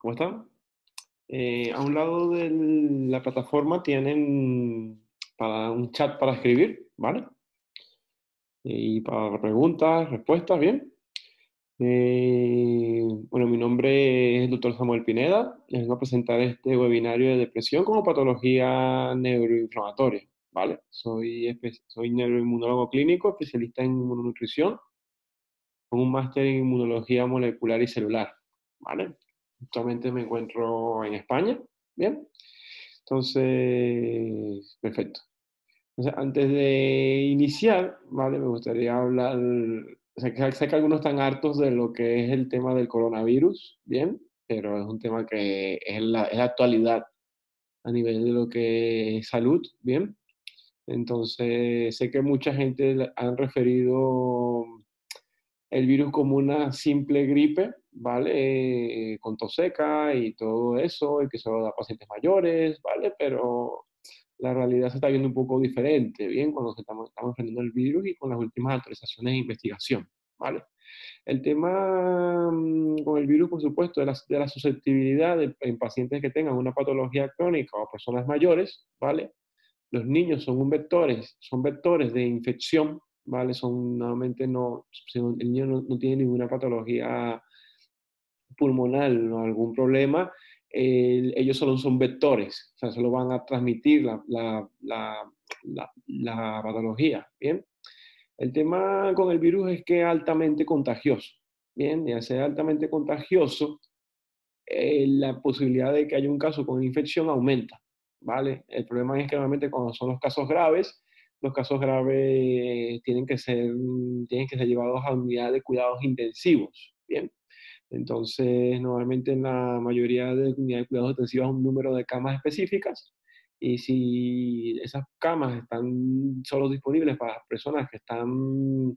¿Cómo están? A un lado de la plataforma tienen para un chat para escribir, ¿vale? Y para preguntas, respuestas, ¿bien? Bueno, mi nombre es el doctor Samuel Pineda. Les vengo a presentar este webinario de depresión como patología neuroinflamatoria, ¿vale? Soy neuroinmunólogo clínico, especialista en inmunonutrición, con un máster en inmunología molecular y celular, ¿vale? Actualmente me encuentro en España, ¿bien? Entonces, perfecto. Entonces, antes de iniciar, ¿vale? Me gustaría hablar, o sea, que sé que algunos están hartos de lo que es el tema del coronavirus, ¿bien? Pero es un tema que es la actualidad a nivel de lo que es salud, ¿bien? Entonces, sé que mucha gente han referido el virus como una simple gripe, ¿vale? Con tos seca y todo eso, y que solo da a pacientes mayores, ¿vale? Pero la realidad se está viendo un poco diferente, ¿bien? Cuando estamos enfrentando el virus y con las últimas actualizaciones de investigación, ¿vale? El tema con el virus, por supuesto, de la susceptibilidad en pacientes que tengan una patología crónica o personas mayores, ¿vale? Los niños son vectores de infección, ¿vale? Son normalmente no, si el niño no tiene ninguna patología pulmonar o algún problema, ellos solo son vectores, o sea, solo van a transmitir la patología, ¿bien? El tema con el virus es que es altamente contagioso, ¿bien? Y al ser altamente contagioso, la posibilidad de que haya un caso con infección aumenta, ¿vale? El problema es que normalmente cuando son los casos graves tienen que ser llevados a unidades de cuidados intensivos, ¿bien? Entonces, normalmente en la mayoría de unidades de cuidados intensivos hay un número de camas específicas y si esas camas están solo disponibles para personas que están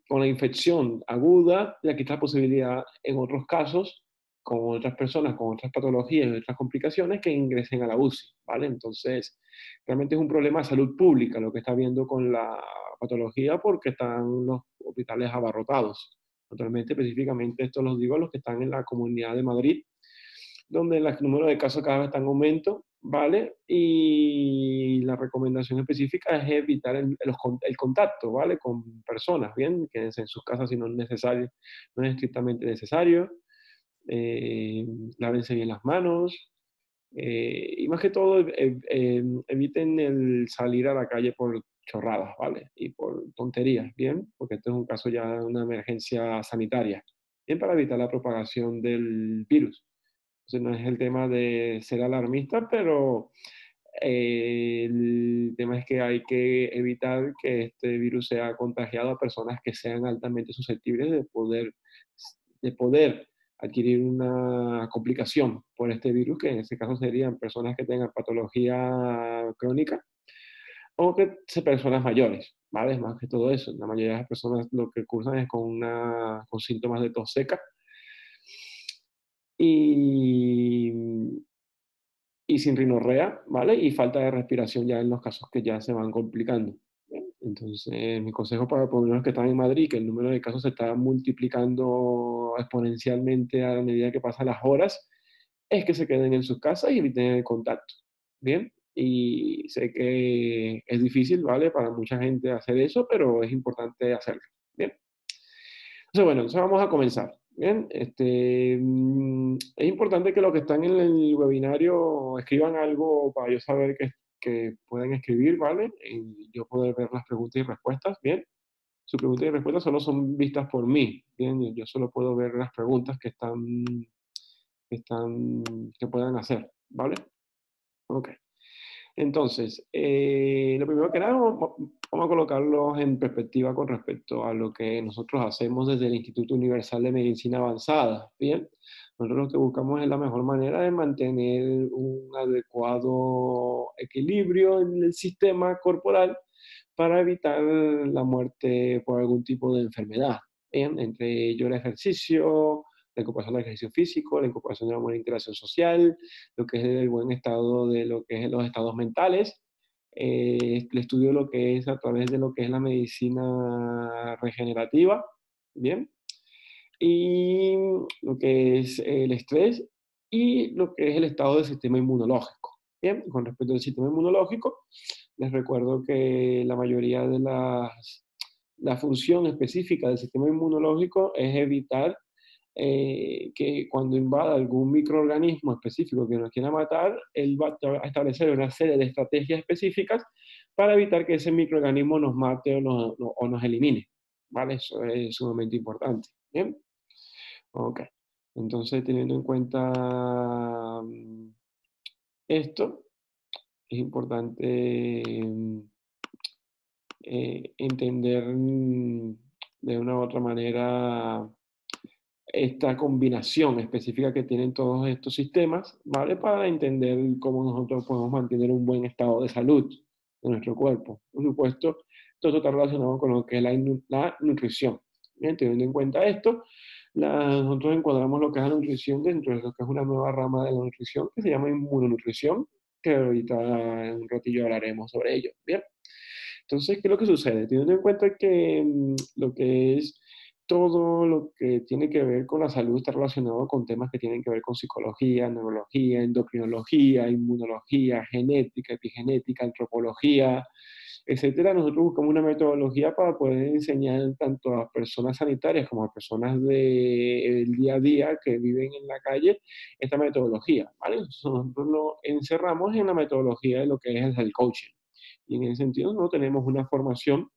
con la infección aguda, y aquí está la posibilidad en otros casos, con otras personas con otras patologías y otras complicaciones que ingresen a la UCI, ¿vale? Entonces, realmente es un problema de salud pública lo que está viendo con la patología porque están los hospitales abarrotados. Naturalmente, específicamente, esto los digo a los que están en la Comunidad de Madrid, donde el número de casos cada vez está en aumento, ¿vale? Y la recomendación específica es evitar el contacto, ¿vale? Con personas, ¿bien? Quédense en sus casas si no es necesario, no es estrictamente necesario. Eh, Lávense bien las manos. Y más que todo, eviten el salir a la calle por chorradas, ¿vale? Y por tonterías, ¿bien? Porque esto es un caso ya de una emergencia sanitaria, bien, para evitar la propagación del virus. Entonces, no es el tema de ser alarmista, pero el tema es que hay que evitar que este virus sea contagiado a personas que sean altamente susceptibles de poder adquirir una complicación por este virus, que en este caso serían personas que tengan patología crónica o que sean personas mayores, ¿vale? Más que todo eso. La mayoría de las personas lo que cursan es con síntomas de tos seca y, y sin rinorrea, ¿vale? Y falta de respiración ya en los casos que ya se van complicando. ¿Bien? Entonces, mi consejo para por lo menos los que están en Madrid, que el número de casos se está multiplicando exponencialmente a medida que pasan las horas, es que se queden en sus casas y eviten el contacto. Bien, y sé que es difícil, ¿vale? Para mucha gente hacer eso, pero es importante hacerlo. Bien. Entonces, bueno, entonces vamos a comenzar. Bien, es importante que los que están en el webinario escriban algo para yo saber que pueden escribir, ¿vale? Y yo poder ver las preguntas y respuestas, ¿bien? Sus preguntas y respuestas solo son vistas por mí, ¿bien? Yo solo puedo ver las preguntas que puedan hacer, ¿vale? Ok. Entonces, lo primero que nada, vamos a colocarlos en perspectiva con respecto a lo que nosotros hacemos desde el Instituto Universal de Medicina Avanzada. Bien, nosotros lo que buscamos es la mejor manera de mantener un adecuado equilibrio en el sistema corporal para evitar la muerte por algún tipo de enfermedad. Bien, entre ellos el ejercicio, la incorporación del ejercicio físico, la incorporación de una buena interacción social, lo que es el buen estado de lo que es los estados mentales, el estudio de lo que es a través de lo que es la medicina regenerativa, ¿bien? Y lo que es el estrés y lo que es el estado del sistema inmunológico. Bien, con respecto al sistema inmunológico, les recuerdo que la mayoría de la función específica del sistema inmunológico es evitar que cuando invada algún microorganismo específico que nos quiera matar, él va a establecer una serie de estrategias específicas para evitar que ese microorganismo nos mate o nos elimine. ¿Vale? Eso es sumamente importante. ¿Bien? Ok. Entonces, teniendo en cuenta esto, es importante entender de una u otra manera esta combinación específica que tienen todos estos sistemas, ¿vale? Para entender cómo nosotros podemos mantener un buen estado de salud de nuestro cuerpo. Por supuesto, todo está relacionado con lo que es la nutrición. Bien, teniendo en cuenta esto, nosotros encuadramos lo que es la nutrición dentro de lo que es una nueva rama de la nutrición que se llama inmunonutrición, que ahorita en un ratillo hablaremos sobre ello. Bien. Entonces, ¿qué es lo que sucede? Teniendo en cuenta que lo que es todo lo que tiene que ver con la salud está relacionado con temas que tienen que ver con psicología, neurología, endocrinología, inmunología, genética, epigenética, antropología, etcétera. Nosotros buscamos una metodología para poder enseñar tanto a personas sanitarias como a personas del día a día que viven en la calle esta metodología, ¿vale? Nosotros lo encerramos en la metodología de lo que es el coaching. Y en ese sentido no tenemos una formación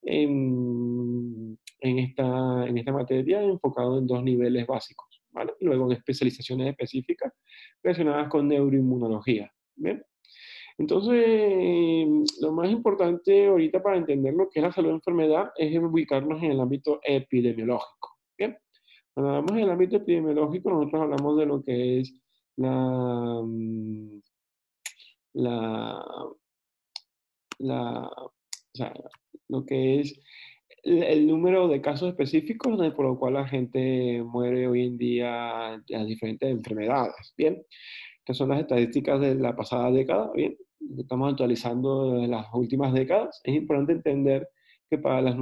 en esta materia enfocado en dos niveles básicos, ¿vale? Y luego en especializaciones específicas relacionadas con neuroinmunología, ¿bien? Entonces, lo más importante ahorita para entender lo que es la salud de enfermedad es ubicarnos en el ámbito epidemiológico, ¿bien? Cuando hablamos del ámbito epidemiológico, nosotros hablamos de lo que es la, la, o sea, lo que es el número de casos específicos por lo cual la gente muere hoy en día de las diferentes enfermedades. Bien, estas son las estadísticas de la pasada década. Bien, estamos actualizando de las últimas décadas. Es importante entender que para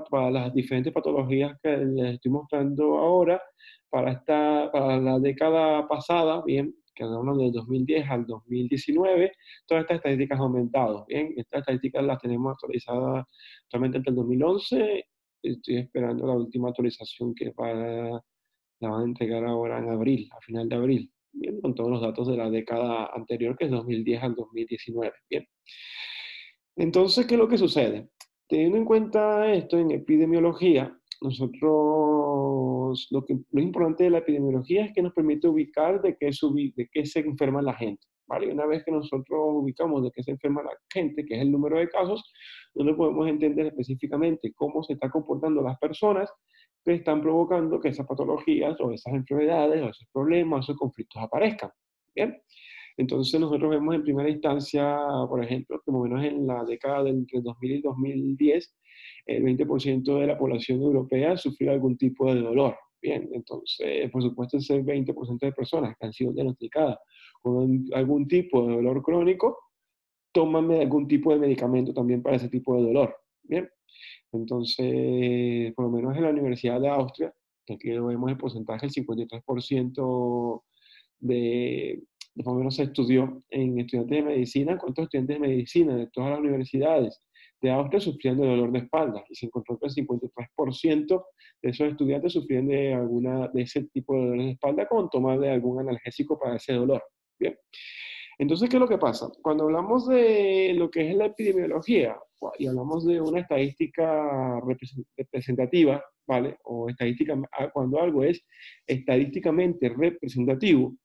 para las diferentes patologías que les estoy mostrando ahora, para la década pasada, bien, que hablamos del 2010 al 2019, todas estas estadísticas han aumentado. Bien, estas estadísticas las tenemos actualizadas actualmente entre el 2011. Estoy esperando la última actualización la van a entregar ahora en abril, a final de abril. Bien, con todos los datos de la década anterior, que es 2010 al 2019. Bien. Entonces, ¿qué es lo que sucede? Teniendo en cuenta esto en epidemiología, nosotros, lo importante de la epidemiología es que nos permite ubicar de qué se enferma la gente, ¿vale? Una vez que nosotros ubicamos de qué se enferma la gente, que es el número de casos, nosotros podemos entender específicamente cómo se están comportando las personas que están provocando que esas patologías o esas enfermedades o esos problemas o esos conflictos aparezcan, ¿bien? Entonces nosotros vemos en primera instancia, por ejemplo, que más o menos en la década de entre 2000 y 2010, el 20% de la población europea sufrió algún tipo de dolor. Bien, entonces, por supuesto, ese 20% de personas que han sido diagnosticadas con algún tipo de dolor crónico, toman algún tipo de medicamento también para ese tipo de dolor. Bien, entonces, por lo menos en la Universidad de Austria, que aquí lo vemos el porcentaje, el 53% de, más o menos se estudió en estudiantes de medicina, cuántos estudiantes de medicina de todas las universidades de Austria sufrían de dolor de espalda, y se encontró que el 53% de esos estudiantes sufrían de ese tipo de dolor de espalda con toma de algún analgésico para ese dolor. Bien. Entonces, ¿qué es lo que pasa? Cuando hablamos de lo que es la epidemiología y hablamos de una estadística representativa, ¿vale? O estadística, cuando algo es estadísticamente representativo,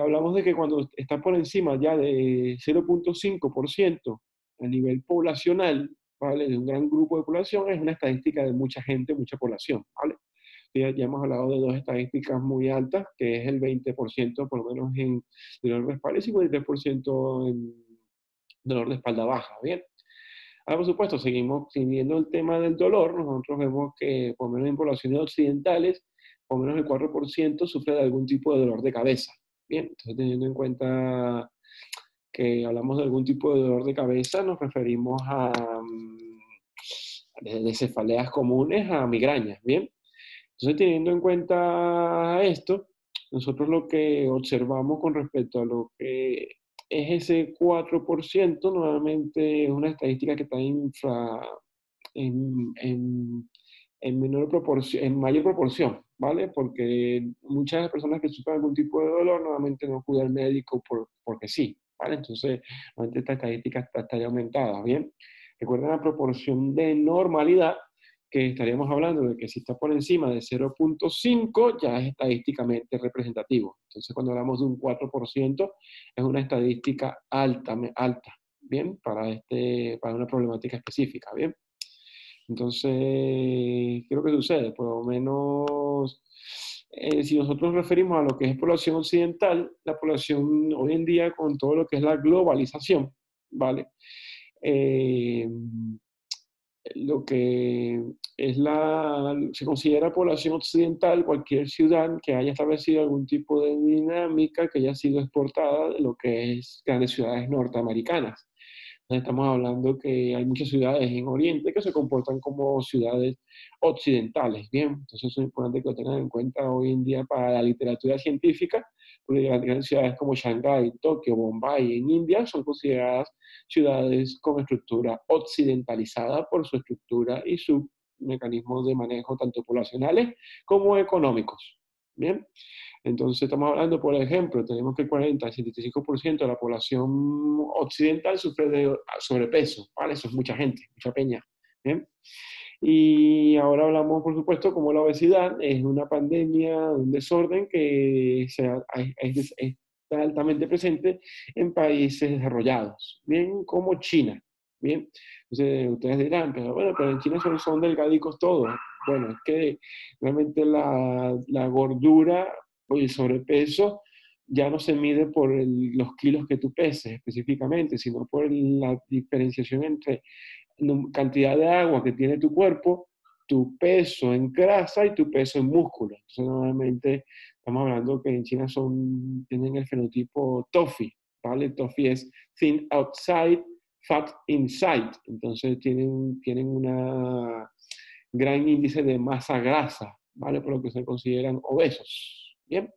hablamos de que cuando está por encima ya de 0,5% a nivel poblacional, ¿vale? De un gran grupo de población, es una estadística de mucha gente, mucha población, ¿vale? Ya hemos hablado de dos estadísticas muy altas, que es el 20% por lo menos en dolor de espalda y 53% en dolor de espalda baja, ¿bien? Ahora, por supuesto, seguimos siguiendo el tema del dolor. Nosotros vemos que, por lo menos en poblaciones occidentales, por lo menos el 4% sufre de algún tipo de dolor de cabeza. Bien, entonces teniendo en cuenta que hablamos de algún tipo de dolor de cabeza, nos referimos a de cefaleas comunes a migrañas, ¿bien? Entonces, teniendo en cuenta esto, nosotros lo que observamos con respecto a lo que es ese 4%, nuevamente es una estadística que está en, en- en menor proporción, en mayor proporción, ¿vale? Porque muchas personas que sufren algún tipo de dolor nuevamente no acuden al médico porque sí, ¿vale? Entonces, nuevamente esta estadística está ya aumentada, ¿bien? Recuerden la proporción de normalidad, que estaríamos hablando de que si está por encima de 0,5 ya es estadísticamente representativo. Entonces, cuando hablamos de un 4% es una estadística alta, alta, ¿bien? Para una problemática específica, ¿bien? Entonces, ¿qué es lo que sucede? Por lo menos, si nosotros referimos a lo que es población occidental, la población hoy en día con todo lo que es la globalización, ¿vale? Eh, lo que se considera población occidental, cualquier ciudad que haya establecido algún tipo de dinámica que haya sido exportada de lo que es grandes ciudades norteamericanas. Entonces estamos hablando que hay muchas ciudades en Oriente que se comportan como ciudades occidentales, ¿bien? Entonces es importante que lo tengan en cuenta hoy en día para la literatura científica, porque las grandes ciudades como Shanghái, Tokio, Bombay en India son consideradas ciudades con estructura occidentalizada por su estructura y sus mecanismos de manejo tanto poblacionales como económicos, ¿bien? Entonces estamos hablando, por ejemplo, tenemos que el 40 al 75% de la población occidental sufre de sobrepeso, ¿vale? Eso es mucha gente, mucha peña, ¿bien? Y ahora hablamos, por supuesto, como la obesidad es una pandemia, un desorden que está altamente presente en países desarrollados, bien como China, bien. Entonces ustedes dirán, pero bueno, pero en China son delgadicos todos. Bueno, es que realmente la gordura o el sobrepeso ya no se mide por los kilos que tú peses específicamente, sino por la diferenciación entre cantidad de agua que tiene tu cuerpo, tu peso en grasa y tu peso en músculo. Entonces, normalmente estamos hablando que en China tienen el fenotipo TOFI, ¿vale? TOFI es thin outside, fat inside. Entonces, tienen una gran índice de masa grasa, ¿vale? Por lo que se consideran obesos. Bien.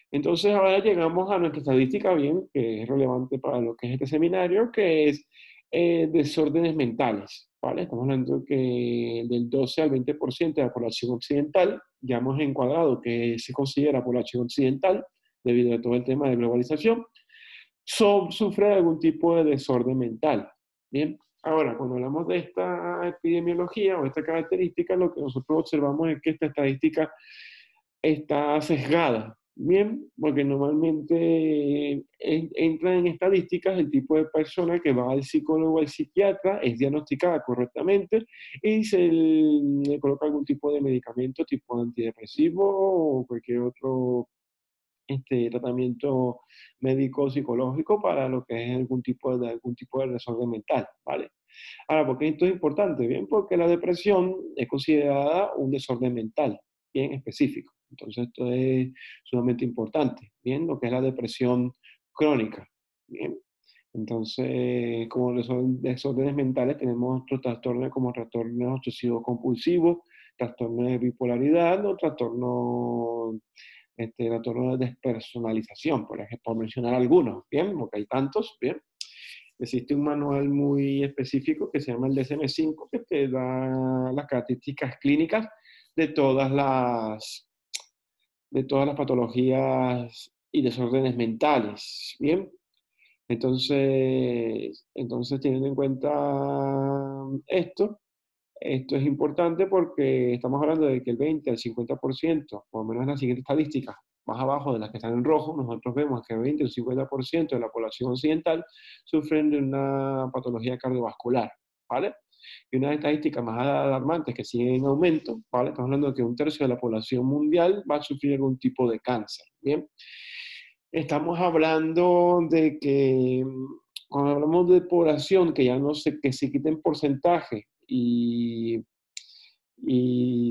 Entonces ahora llegamos a nuestra estadística, bien, que es relevante para lo que es este seminario, que es desórdenes mentales, ¿vale? Estamos hablando que del 12 al 20% de la población occidental, ya hemos encuadrado que se considera población occidental, debido a todo el tema de globalización, sufre de algún tipo de desorden mental, ¿bien? Ahora, cuando hablamos de esta epidemiología o esta característica, lo que nosotros observamos es que esta estadística está sesgada, ¿bien? Porque normalmente entra en estadísticas el tipo de persona que va al psicólogo o al psiquiatra, es diagnosticada correctamente y le coloca algún tipo de medicamento tipo antidepresivo o cualquier otro tratamiento médico psicológico para lo que es algún tipo de desorden mental, ¿vale? Ahora, ¿por qué esto es importante? Bien, porque la depresión es considerada un desorden mental, bien específico. Entonces, esto es sumamente importante, bien, lo que es la depresión crónica, bien. Entonces, como desórdenes mentales, tenemos otros trastornos como trastornos obsesivos compulsivos, trastornos de bipolaridad o trastorno de despersonalización, por ejemplo, por mencionar algunos, bien, porque hay tantos, bien. Existe un manual muy específico que se llama el DSM-5 que te da las características clínicas de de todas las patologías y desórdenes mentales. Bien, entonces teniendo en cuenta esto es importante porque estamos hablando de que el 20 al 50%, por lo menos en la siguiente estadística, más abajo de las que están en rojo, nosotros vemos que el 20 o 50% de la población occidental sufren de una patología cardiovascular, ¿vale? Y una estadística más alarmante que sigue en aumento, ¿vale? Estamos hablando de que un tercio de la población mundial va a sufrir algún tipo de cáncer, ¿bien? Estamos hablando de que cuando hablamos de población, que ya no sé, que se quiten porcentaje y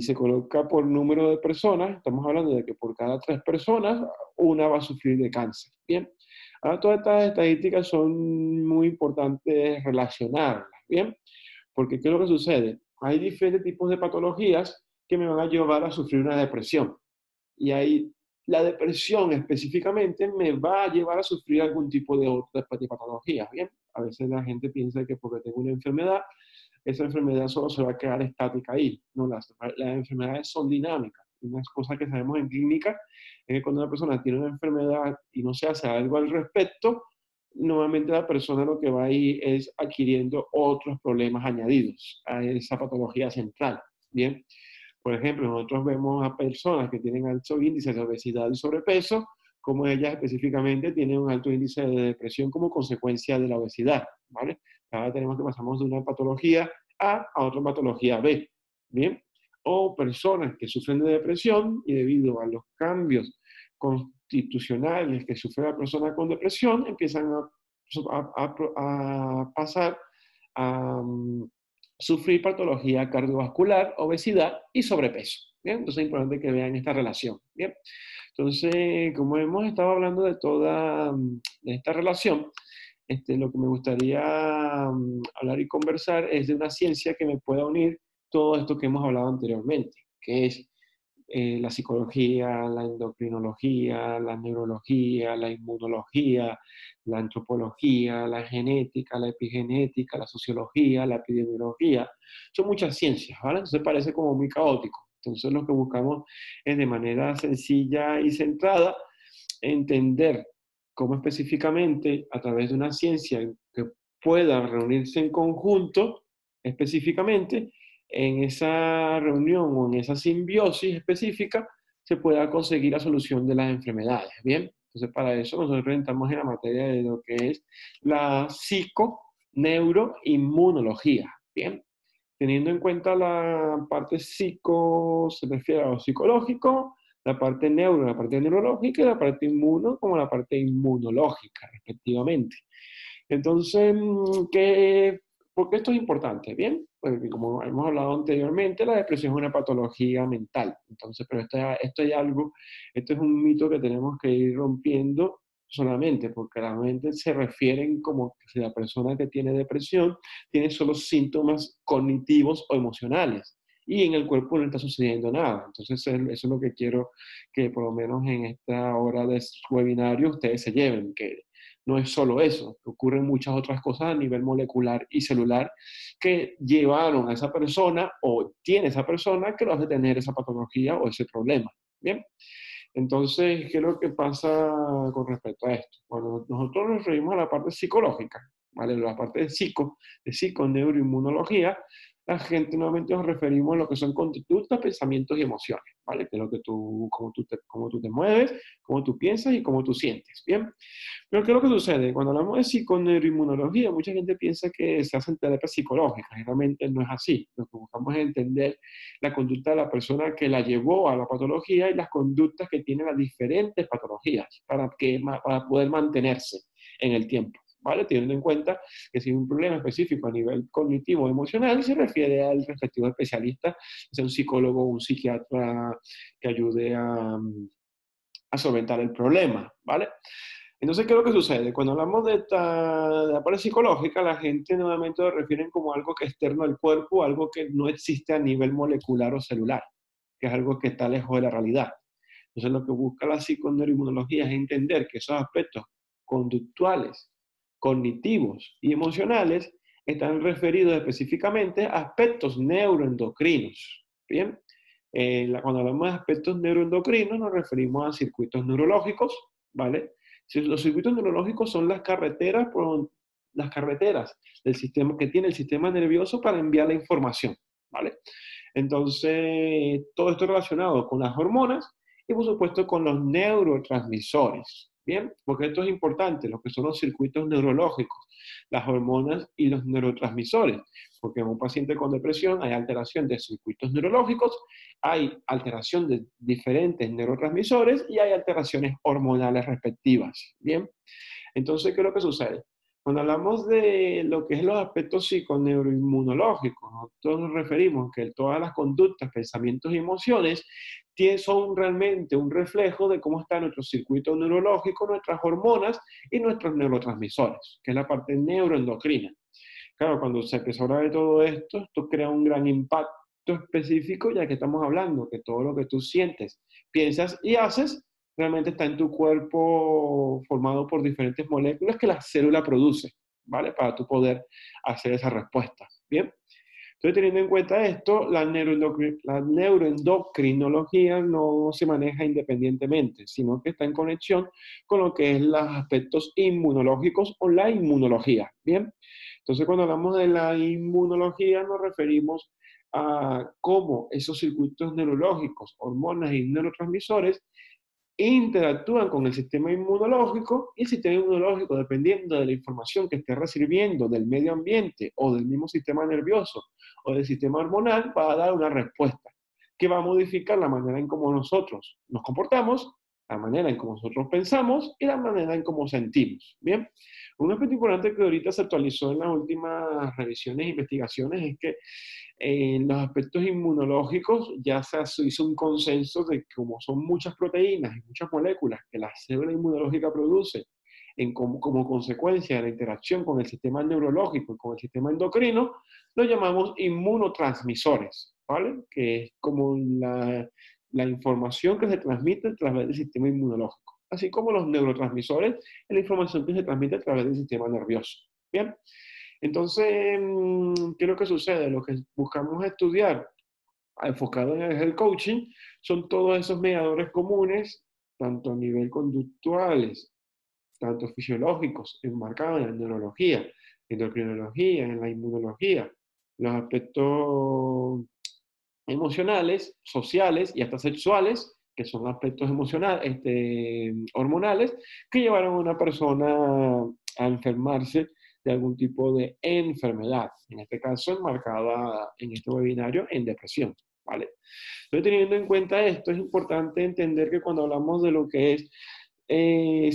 se coloca por número de personas, estamos hablando de que por cada 3 personas, una va a sufrir de cáncer. Bien, ahora todas estas estadísticas son muy importantes relacionarlas, ¿bien? Porque ¿qué es lo que sucede? Hay diferentes tipos de patologías que me van a llevar a sufrir una depresión. Y hay la depresión específicamente me va a llevar a sufrir algún tipo de otra de patología, ¿bien? A veces la gente piensa que porque tengo una enfermedad, esa enfermedad solo se va a quedar estática ahí. No, las enfermedades son dinámicas. Una cosa que sabemos en clínica es que cuando una persona tiene una enfermedad y no se hace algo al respecto, normalmente la persona lo que va ahí es adquiriendo otros problemas añadidos a esa patología central, ¿bien? Por ejemplo, nosotros vemos a personas que tienen alto índice de obesidad y sobrepeso, como ellas específicamente tienen un alto índice de depresión como consecuencia de la obesidad, ¿vale? Ahora tenemos que pasamos de una patología a otra patología B, ¿bien? O personas que sufren de depresión y debido a los cambios constitucionales que sufre la persona con depresión, empiezan a pasar a sufrir patología cardiovascular, obesidad y sobrepeso. ¿Bien? Entonces es importante que vean esta relación. ¿Bien? Entonces, como hemos estado hablando de toda de esta relación, lo que me gustaría hablar y conversar es de una ciencia que me pueda unir todo esto que hemos hablado anteriormente, que es la psicología, la endocrinología, la neurología, la inmunología, la antropología, la genética, la epigenética, la sociología, la epidemiología. Son muchas ciencias, ¿vale? Entonces parece como muy caótico. Entonces lo que buscamos es de manera sencilla y centrada entender cómo específicamente a través de una ciencia que pueda reunirse en conjunto específicamente en esa reunión o en esa simbiosis específica se pueda conseguir la solución de las enfermedades, ¿bien? Entonces, para eso nosotros entramos en la materia de lo que es la psico-neuroinmunología, ¿bien? Teniendo en cuenta la parte psico, se refiere a lo psicológico, la parte neuro, la parte neurológica y la parte inmuno como la parte inmunológica, respectivamente. Entonces, ¿por qué esto es importante? Bien, porque como hemos hablado anteriormente, la depresión es una patología mental. Entonces, pero esto es algo, esto es un mito que tenemos que ir rompiendo solamente, porque la mente se refieren como que si la persona que tiene depresión tiene solo síntomas cognitivos o emocionales. Y en el cuerpo no está sucediendo nada. Entonces, eso es lo que quiero que por lo menos en esta hora de webinario ustedes se lleven, que no es solo eso, que ocurren muchas otras cosas a nivel molecular y celular que llevaron a esa persona o tiene esa persona que lo hace tener esa patología o ese problema. Bien, entonces, ¿qué es lo que pasa con respecto a esto? Bueno, nosotros nos referimos a la parte psicológica, ¿vale? La parte de psiconeuroinmunología, la gente nuevamente nos referimos a lo que son conductas, pensamientos y emociones, ¿vale? Que es lo que cómo tú te mueves, cómo tú piensas y cómo tú sientes, ¿bien? Pero ¿qué es lo que sucede? Cuando hablamos de psiconeuroinmunología, mucha gente piensa que se hacen terapias psicológicas, y realmente no es así. Lo que buscamos es entender la conducta de la persona que la llevó a la patología y las conductas que tienen las diferentes patologías para poder mantenerse en el tiempo. ¿Vale? Teniendo en cuenta que si hay un problema específico a nivel cognitivo o emocional, se refiere al respectivo especialista, sea un psicólogo o un psiquiatra que ayude a solventar el problema, ¿vale? Entonces, ¿qué es lo que sucede? Cuando hablamos de la parte psicológica, la gente nuevamente lo refieren como algo que es externo al cuerpo, algo que no existe a nivel molecular o celular, que es algo que está lejos de la realidad. Entonces, lo que busca la psiconeuroinmunología es entender que esos aspectos conductuales, cognitivos y emocionales están referidos específicamente a aspectos neuroendocrinos. ¿Bien? Cuando hablamos de aspectos neuroendocrinos, nos referimos a circuitos neurológicos, ¿vale? Los circuitos neurológicos son las carreteras del sistema que tiene el sistema nervioso para enviar la información, ¿vale? Entonces, todo esto relacionado con las hormonas y por supuesto con los neurotransmisores, ¿bien? Porque esto es importante, lo que son los circuitos neurológicos, las hormonas y los neurotransmisores, porque en un paciente con depresión hay alteración de circuitos neurológicos, hay alteración de diferentes neurotransmisores y hay alteraciones hormonales respectivas, ¿bien? Entonces, ¿qué es lo que sucede? Cuando hablamos de lo que es los aspectos psiconeuroinmunológicos, nosotros nos referimos que todas las conductas, pensamientos y emociones son realmente un reflejo de cómo está nuestro circuito neurológico, nuestras hormonas y nuestros neurotransmisores, que es la parte neuroendocrina. Claro, cuando se empezó a hablar de todo esto, esto crea un gran impacto específico, ya que estamos hablando que todo lo que tú sientes, piensas y haces realmente está en tu cuerpo formado por diferentes moléculas que la célula produce, ¿vale? Para tú poder hacer esa respuesta, ¿bien? Entonces, teniendo en cuenta esto, la neuroendocrinología no se maneja independientemente, sino que está en conexión con lo que es los aspectos inmunológicos o la inmunología, ¿bien? Entonces, cuando hablamos de la inmunología, nos referimos a cómo esos circuitos neurológicos, hormonas y neurotransmisores interactúan con el sistema inmunológico y el sistema inmunológico, dependiendo de la información que esté recibiendo del medio ambiente o del mismo sistema nervioso o del sistema hormonal, va a dar una respuesta que va a modificar la manera en cómo nosotros nos comportamos, la manera en cómo nosotros pensamos y la manera en cómo sentimos. Bien, un aspecto importante que ahorita se actualizó en las últimas revisiones e investigaciones es que en los aspectos inmunológicos ya se hizo un consenso de que como son muchas proteínas y muchas moléculas que la célula inmunológica produce como consecuencia de la interacción con el sistema neurológico y con el sistema endocrino, lo llamamos inmunotransmisores, ¿vale? Que es como la información que se transmite a través del sistema inmunológico, así como los neurotransmisores es la información que se transmite a través del sistema nervioso. Bien, entonces, ¿qué es lo que sucede? Lo que buscamos estudiar enfocado en el coaching son todos esos mediadores comunes, tanto a nivel conductuales, tanto fisiológicos, enmarcados en la neurología, endocrinología, en la inmunología, los aspectos emocionales, sociales y hasta sexuales, que son aspectos emocionales, hormonales, que llevaron a una persona a enfermarse de algún tipo de enfermedad, en este caso enmarcada en este webinario en depresión, ¿vale? Entonces, teniendo en cuenta esto, es importante entender que cuando hablamos de lo que es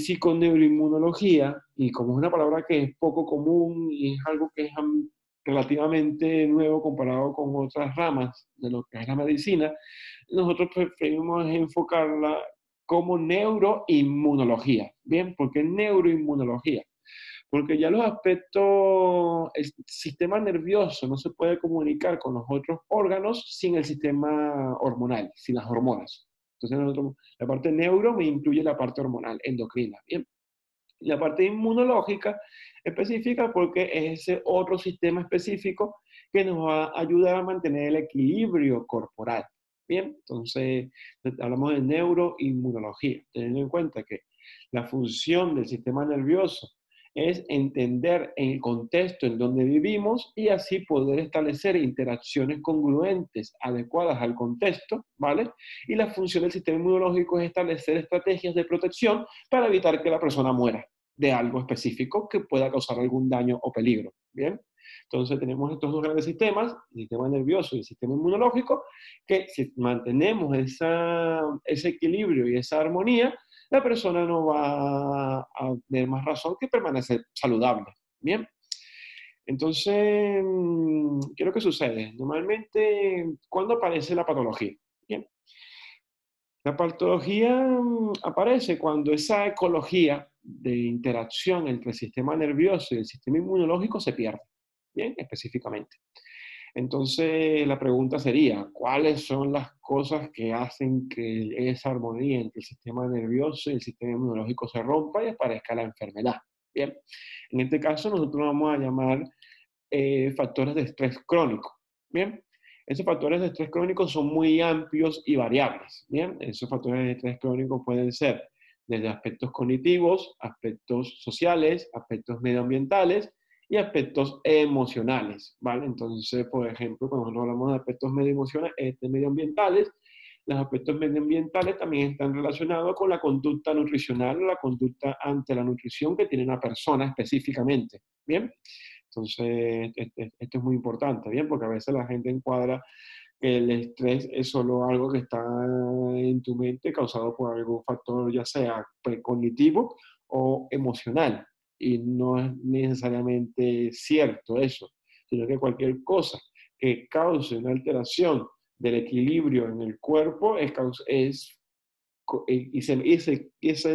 psiconeuroinmunología, y como es una palabra que es poco común y es algo que es relativamente nuevo comparado con otras ramas de lo que es la medicina, nosotros preferimos enfocarla como neuroinmunología. Bien, ¿por qué neuroinmunología? Porque ya los aspectos, el sistema nervioso no se puede comunicar con los otros órganos sin el sistema hormonal, sin las hormonas. Entonces, la parte neuro me incluye la parte hormonal, endocrina. Bien. La parte inmunológica específica porque es ese otro sistema específico que nos va a ayudar a mantener el equilibrio corporal. Bien, entonces hablamos de neuroinmunología, teniendo en cuenta que la función del sistema nervioso es entender el contexto en donde vivimos y así poder establecer interacciones congruentes, adecuadas al contexto, ¿vale? Y la función del sistema inmunológico es establecer estrategias de protección para evitar que la persona muera de algo específico que pueda causar algún daño o peligro, ¿bien? Entonces tenemos estos dos grandes sistemas, el sistema nervioso y el sistema inmunológico, que si mantenemos ese equilibrio y esa armonía, la persona no va a tener más razón que permanecer saludable. Bien. Entonces, ¿qué es lo que sucede? Normalmente, ¿cuándo aparece la patología? Bien. La patología aparece cuando esa ecología de interacción entre el sistema nervioso y el sistema inmunológico se pierde. Bien, específicamente. Entonces, la pregunta sería, ¿cuáles son las cosas que hacen que esa armonía entre el sistema nervioso y el sistema inmunológico se rompa y aparezca la enfermedad? Bien, en este caso nosotros vamos a llamar factores de estrés crónico. Bien, esos factores de estrés crónico son muy amplios y variables. Bien, esos factores de estrés crónico pueden ser desde aspectos cognitivos, aspectos sociales, aspectos medioambientales y aspectos emocionales, ¿vale? Entonces, por ejemplo, cuando nosotros hablamos de aspectos medioambientales, los aspectos medioambientales también están relacionados con la conducta nutricional o la conducta ante la nutrición que tiene una persona específicamente, ¿bien? Entonces, esto es muy importante, ¿bien? Porque a veces la gente encuadra que el estrés es solo algo que está en tu mente causado por algún factor, ya sea cognitivo o emocional. Y no es necesariamente cierto eso, sino que cualquier cosa que cause una alteración del equilibrio en el cuerpo y esa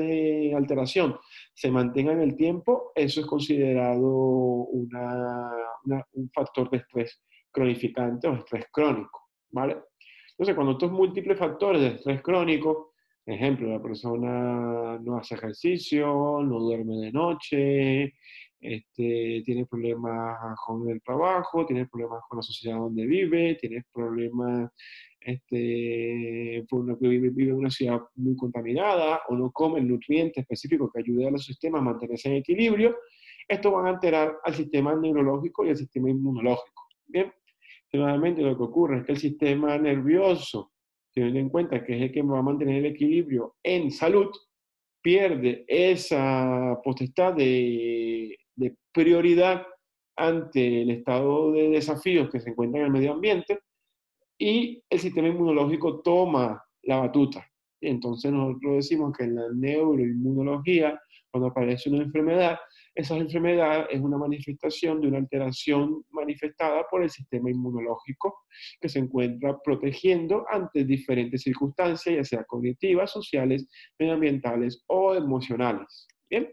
alteración se mantenga en el tiempo, eso es considerado un factor de estrés cronificante o estrés crónico, ¿vale? Entonces, cuando estos múltiples factores de estrés crónico Ejemplo, la persona no hace ejercicio, no duerme de noche, tiene problemas con el trabajo, tiene problemas con la sociedad donde vive, tiene problemas, vive en una ciudad muy contaminada o no come el nutriente específico que ayude a los sistemas a mantenerse en equilibrio. Esto va a alterar al sistema neurológico y al sistema inmunológico. Bien, generalmente lo que ocurre es que el sistema nervioso, teniendo en cuenta que es el que va a mantener el equilibrio en salud, pierde esa potestad de prioridad ante el estado de desafíos que se encuentra en el medio ambiente y el sistema inmunológico toma la batuta. Entonces nosotros decimos que en la neuroinmunología, cuando aparece una enfermedad, esa enfermedad es una manifestación de una alteración manifestada por el sistema inmunológico que se encuentra protegiendo ante diferentes circunstancias, ya sea cognitivas, sociales, medioambientales o emocionales. Bien.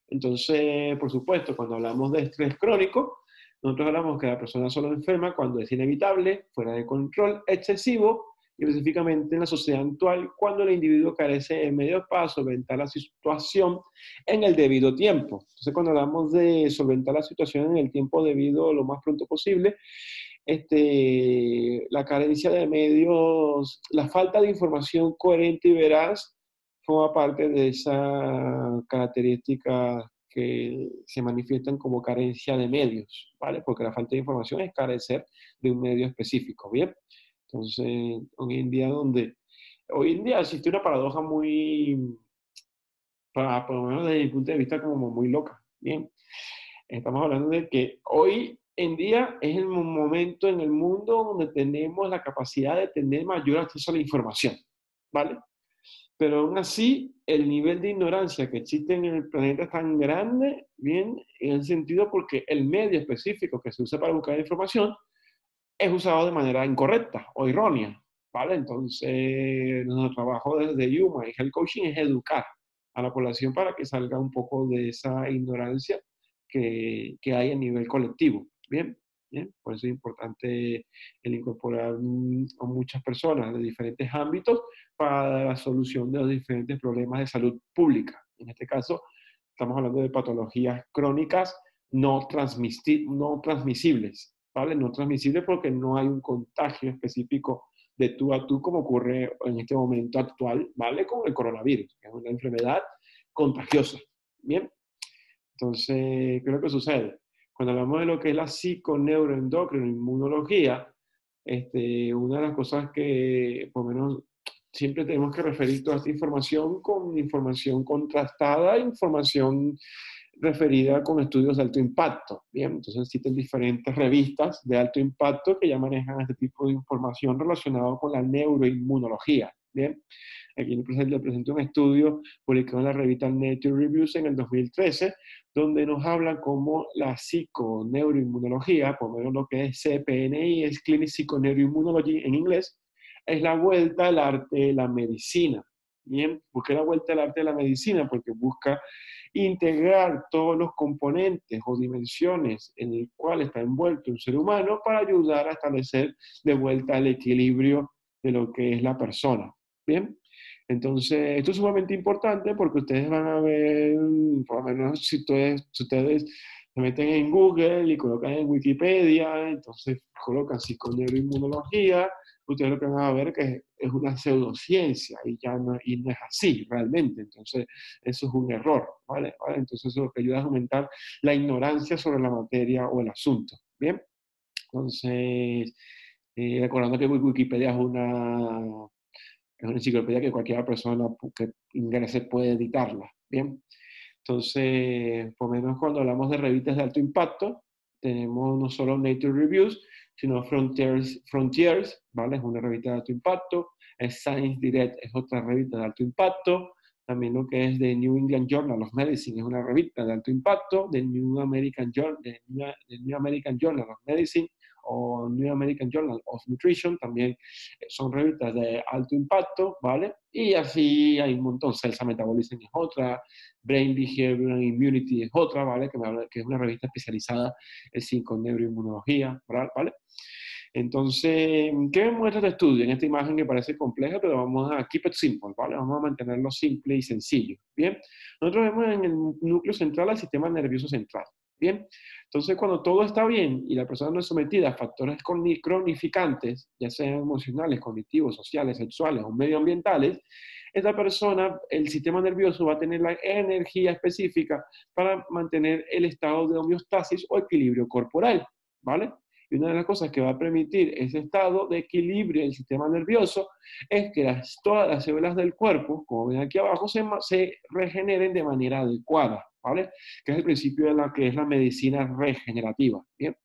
Entonces, por supuesto, cuando hablamos de estrés crónico, nosotros hablamos que la persona solo enferma cuando es inevitable, fuera de control, excesivo, y específicamente en la sociedad actual, cuando el individuo carece de medios para solventar la situación en el debido tiempo. Entonces, cuando hablamos de solventar la situación en el tiempo debido lo más pronto posible, la carencia de medios, la falta de información coherente y veraz forma parte de esa característica que se manifiestan como carencia de medios, ¿vale? Porque la falta de información es carecer de un medio específico, ¿bien? Entonces, hoy en día existe una paradoja muy, por lo menos desde mi punto de vista, como muy loca, ¿bien? Estamos hablando de que hoy en día es el momento en el mundo donde tenemos la capacidad de tener mayor acceso a la información, ¿vale? Pero aún así, el nivel de ignorancia que existe en el planeta es tan grande, bien, en el sentido porque el medio específico que se usa para buscar información es usado de manera incorrecta o errónea, ¿vale? Entonces, nuestro trabajo desde Yuma y Health Coaching es educar a la población para que salga un poco de esa ignorancia que hay a nivel colectivo, ¿bien? Bien, por eso es importante el incorporar a muchas personas de diferentes ámbitos para la solución de los diferentes problemas de salud pública. En este caso, estamos hablando de patologías crónicas no transmisibles, ¿vale? No transmisibles porque no hay un contagio específico de tú a tú como ocurre en este momento actual, ¿vale? Con el coronavirus, que es una enfermedad contagiosa, ¿bien? Entonces, ¿qué es lo que sucede? Cuando hablamos de lo que es la psiconeuroendocrinoinmunología, una de las cosas que, por lo menos, siempre tenemos que referir toda esta información con información contrastada, información referida con estudios de alto impacto. Bien, entonces existen diferentes revistas de alto impacto que ya manejan este tipo de información relacionado con la neuroinmunología. Bien, aquí le presento un estudio publicado en la revista Nature Reviews en el 2013, donde nos habla cómo la psiconeuroinmunología, por menos lo que es CPNI, es Clinic Psychoneuroimmunology en inglés, es la vuelta al arte de la medicina. Bien, ¿por qué la vuelta al arte de la medicina? Porque busca integrar todos los componentes o dimensiones en el cual está envuelto un ser humano para ayudar a establecer de vuelta el equilibrio de lo que es la persona. Bien, entonces esto es sumamente importante porque ustedes van a ver, por lo menos si ustedes se meten en Google y colocan en Wikipedia, entonces colocan psiconeuroinmunología, ustedes lo que van a ver que es una pseudociencia y no es así realmente. Entonces, eso es un error, ¿vale? Entonces, eso lo que ayuda a aumentar la ignorancia sobre la materia o el asunto, ¿bien? Entonces, recordando que Wikipedia es una enciclopedia que cualquier persona que ingrese puede editarla, ¿bien? Entonces, por lo menos cuando hablamos de revistas de alto impacto, tenemos no solo Nature Reviews, sino Frontiers, ¿vale? Es una revista de alto impacto. Science Direct es otra revista de alto impacto. También lo que es The New England Journal of Medicine es una revista de alto impacto. The New American Journal of Medicine o New American Journal of Nutrition también son revistas de alto impacto, ¿vale? Y así hay un montón. Celsa Metabolism es otra, Brain Behavior and Immunity es otra, ¿vale? Que es una revista especializada en psiconeuroinmunología, ¿vale? Entonces, ¿qué me muestra este estudio? En esta imagen que parece compleja, pero vamos a keep it simple, ¿vale? Vamos a mantenerlo simple y sencillo, ¿bien? Nosotros vemos en el núcleo central al sistema nervioso central, ¿bien? Entonces, cuando todo está bien y la persona no es sometida a factores cronificantes, ya sean emocionales, cognitivos, sociales, sexuales o medioambientales, esta persona, el sistema nervioso va a tener la energía específica para mantener el estado de homeostasis o equilibrio corporal, ¿vale? Y una de las cosas que va a permitir ese estado de equilibrio del sistema nervioso es que todas las células del cuerpo, como ven aquí abajo, se regeneren de manera adecuada, ¿vale? Que es el principio de la que es la medicina regenerativa, ¿bien?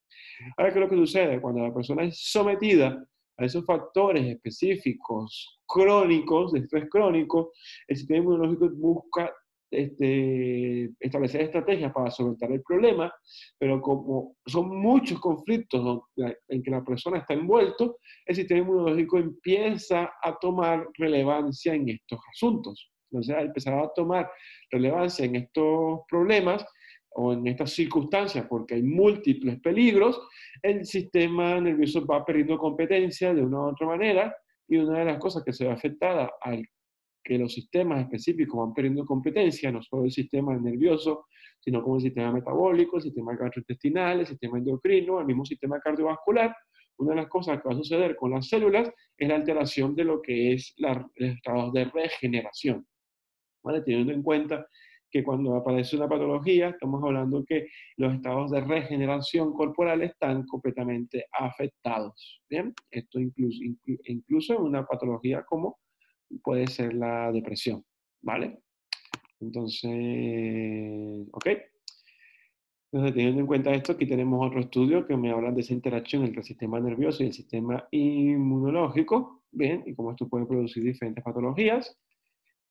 Ahora, ¿qué es lo que sucede? Cuando la persona es sometida a esos factores específicos crónicos, de estrés crónico, el sistema inmunológico busca establecer estrategias para solventar el problema, pero como son muchos conflictos en que la persona está envuelto, el sistema inmunológico empieza a tomar relevancia en estos asuntos. Entonces, al empezar a tomar relevancia en estos problemas, o en estas circunstancias, porque hay múltiples peligros, el sistema nervioso va perdiendo competencia de una u otra manera, y una de las cosas que se ve afectada al que los sistemas específicos van perdiendo competencia, no solo el sistema nervioso, sino como el sistema metabólico, el sistema gastrointestinal, el sistema endocrino, el mismo sistema cardiovascular. Una de las cosas que va a suceder con las células es la alteración de lo que es los estados de regeneración, ¿vale? Teniendo en cuenta que cuando aparece una patología, estamos hablando que los estados de regeneración corporal están completamente afectados, ¿bien? Esto incluso en una patología como puede ser la depresión, ¿vale? Entonces, ¿ok? Entonces, teniendo en cuenta esto, aquí tenemos otro estudio que me habla de esa interacción entre el sistema nervioso y el sistema inmunológico, ¿bien? Y cómo esto puede producir diferentes patologías.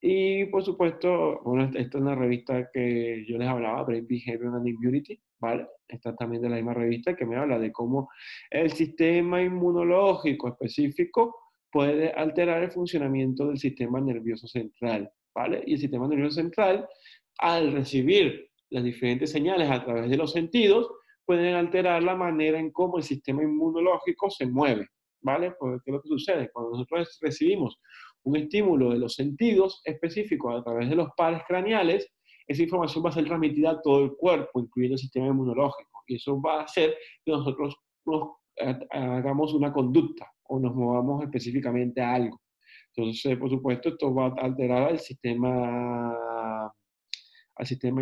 Y por supuesto, bueno, esta es una revista que yo les hablaba, Brain Behavior and Immunity, ¿vale? Esta también de la misma revista que me habla de cómo el sistema inmunológico específico puede alterar el funcionamiento del sistema nervioso central, ¿vale? Y el sistema nervioso central, al recibir las diferentes señales a través de los sentidos, pueden alterar la manera en cómo el sistema inmunológico se mueve, ¿vale? Porque ¿qué es lo que sucede? Cuando nosotros recibimos un estímulo de los sentidos específicos a través de los pares craneales, esa información va a ser transmitida a todo el cuerpo, incluyendo el sistema inmunológico. Y eso va a hacer que nosotros hagamos una conducta o nos movamos específicamente a algo. Entonces, por supuesto, esto va a alterar al sistema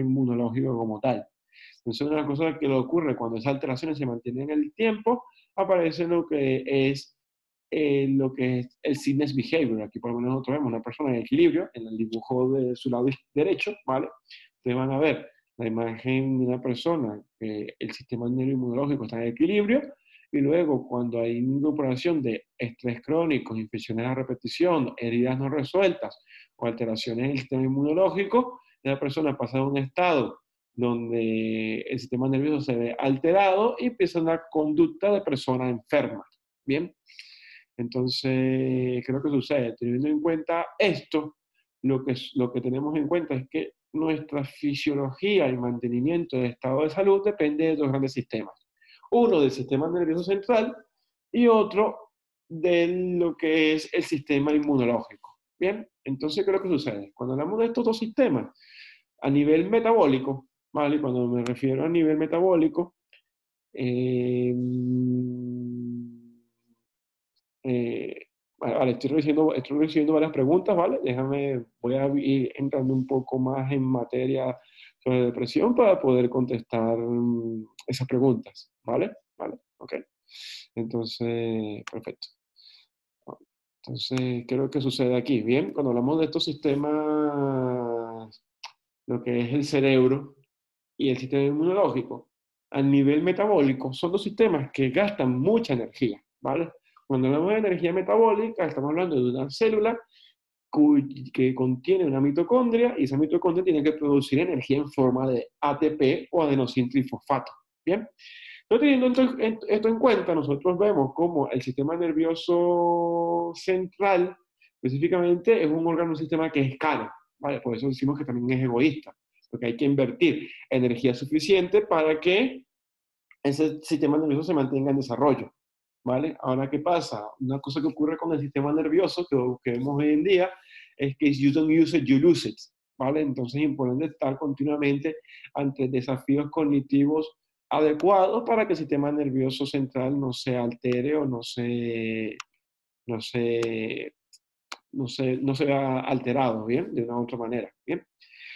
inmunológico como tal. Entonces, una cosa que le ocurre cuando esas alteraciones se mantienen en el tiempo, aparece lo que es el Fitness Behavior. Aquí por lo menos nosotros vemos una persona en equilibrio, en el dibujo de su lado derecho, ¿vale? Ustedes van a ver la imagen de una persona que el sistema inmunológico está en equilibrio, y luego cuando hay incorporación de estrés crónico, infecciones a repetición, heridas no resueltas o alteraciones en el sistema inmunológico, la persona pasa de un estado donde el sistema nervioso se ve alterado y empieza una conducta de persona enferma. Bien, entonces, ¿qué es lo que sucede? Teniendo en cuenta esto, lo que tenemos en cuenta es que nuestra fisiología y mantenimiento de estado de salud depende de dos grandes sistemas. Uno del sistema nervioso central y otro de lo que es el sistema inmunológico. Bien, entonces, ¿qué es lo que sucede? Cuando hablamos de estos dos sistemas, a nivel metabólico, ¿vale? Cuando me refiero a nivel metabólico, eh, vale, estoy recibiendo varias preguntas, ¿vale? Voy a ir entrando un poco más en materia sobre depresión para poder contestar esas preguntas, ¿vale? Vale, ok. Entonces, perfecto. Entonces, ¿qué es lo que sucede aquí? Bien, cuando hablamos de estos sistemas, lo que es el cerebro y el sistema inmunológico, a nivel metabólico, son dos sistemas que gastan mucha energía, ¿vale? Cuando hablamos de energía metabólica, estamos hablando de una célula que contiene una mitocondria, y esa mitocondria tiene que producir energía en forma de ATP o adenosín trifosfato. Bien, entonces, teniendo esto en cuenta, nosotros vemos cómo el sistema nervioso central, específicamente, es un órgano, un sistema que es caro, ¿vale? Por eso decimos que también es egoísta, porque hay que invertir energía suficiente para que ese sistema nervioso se mantenga en desarrollo. ¿vale? Ahora, ¿qué pasa? Una cosa que ocurre con el sistema nervioso que vemos hoy en día es que you don't use it, you lose it, ¿vale? Entonces es importante estar continuamente ante desafíos cognitivos adecuados para que el sistema nervioso central no se altere o no se, no se vea alterado, ¿bien? De una u otra manera, ¿bien?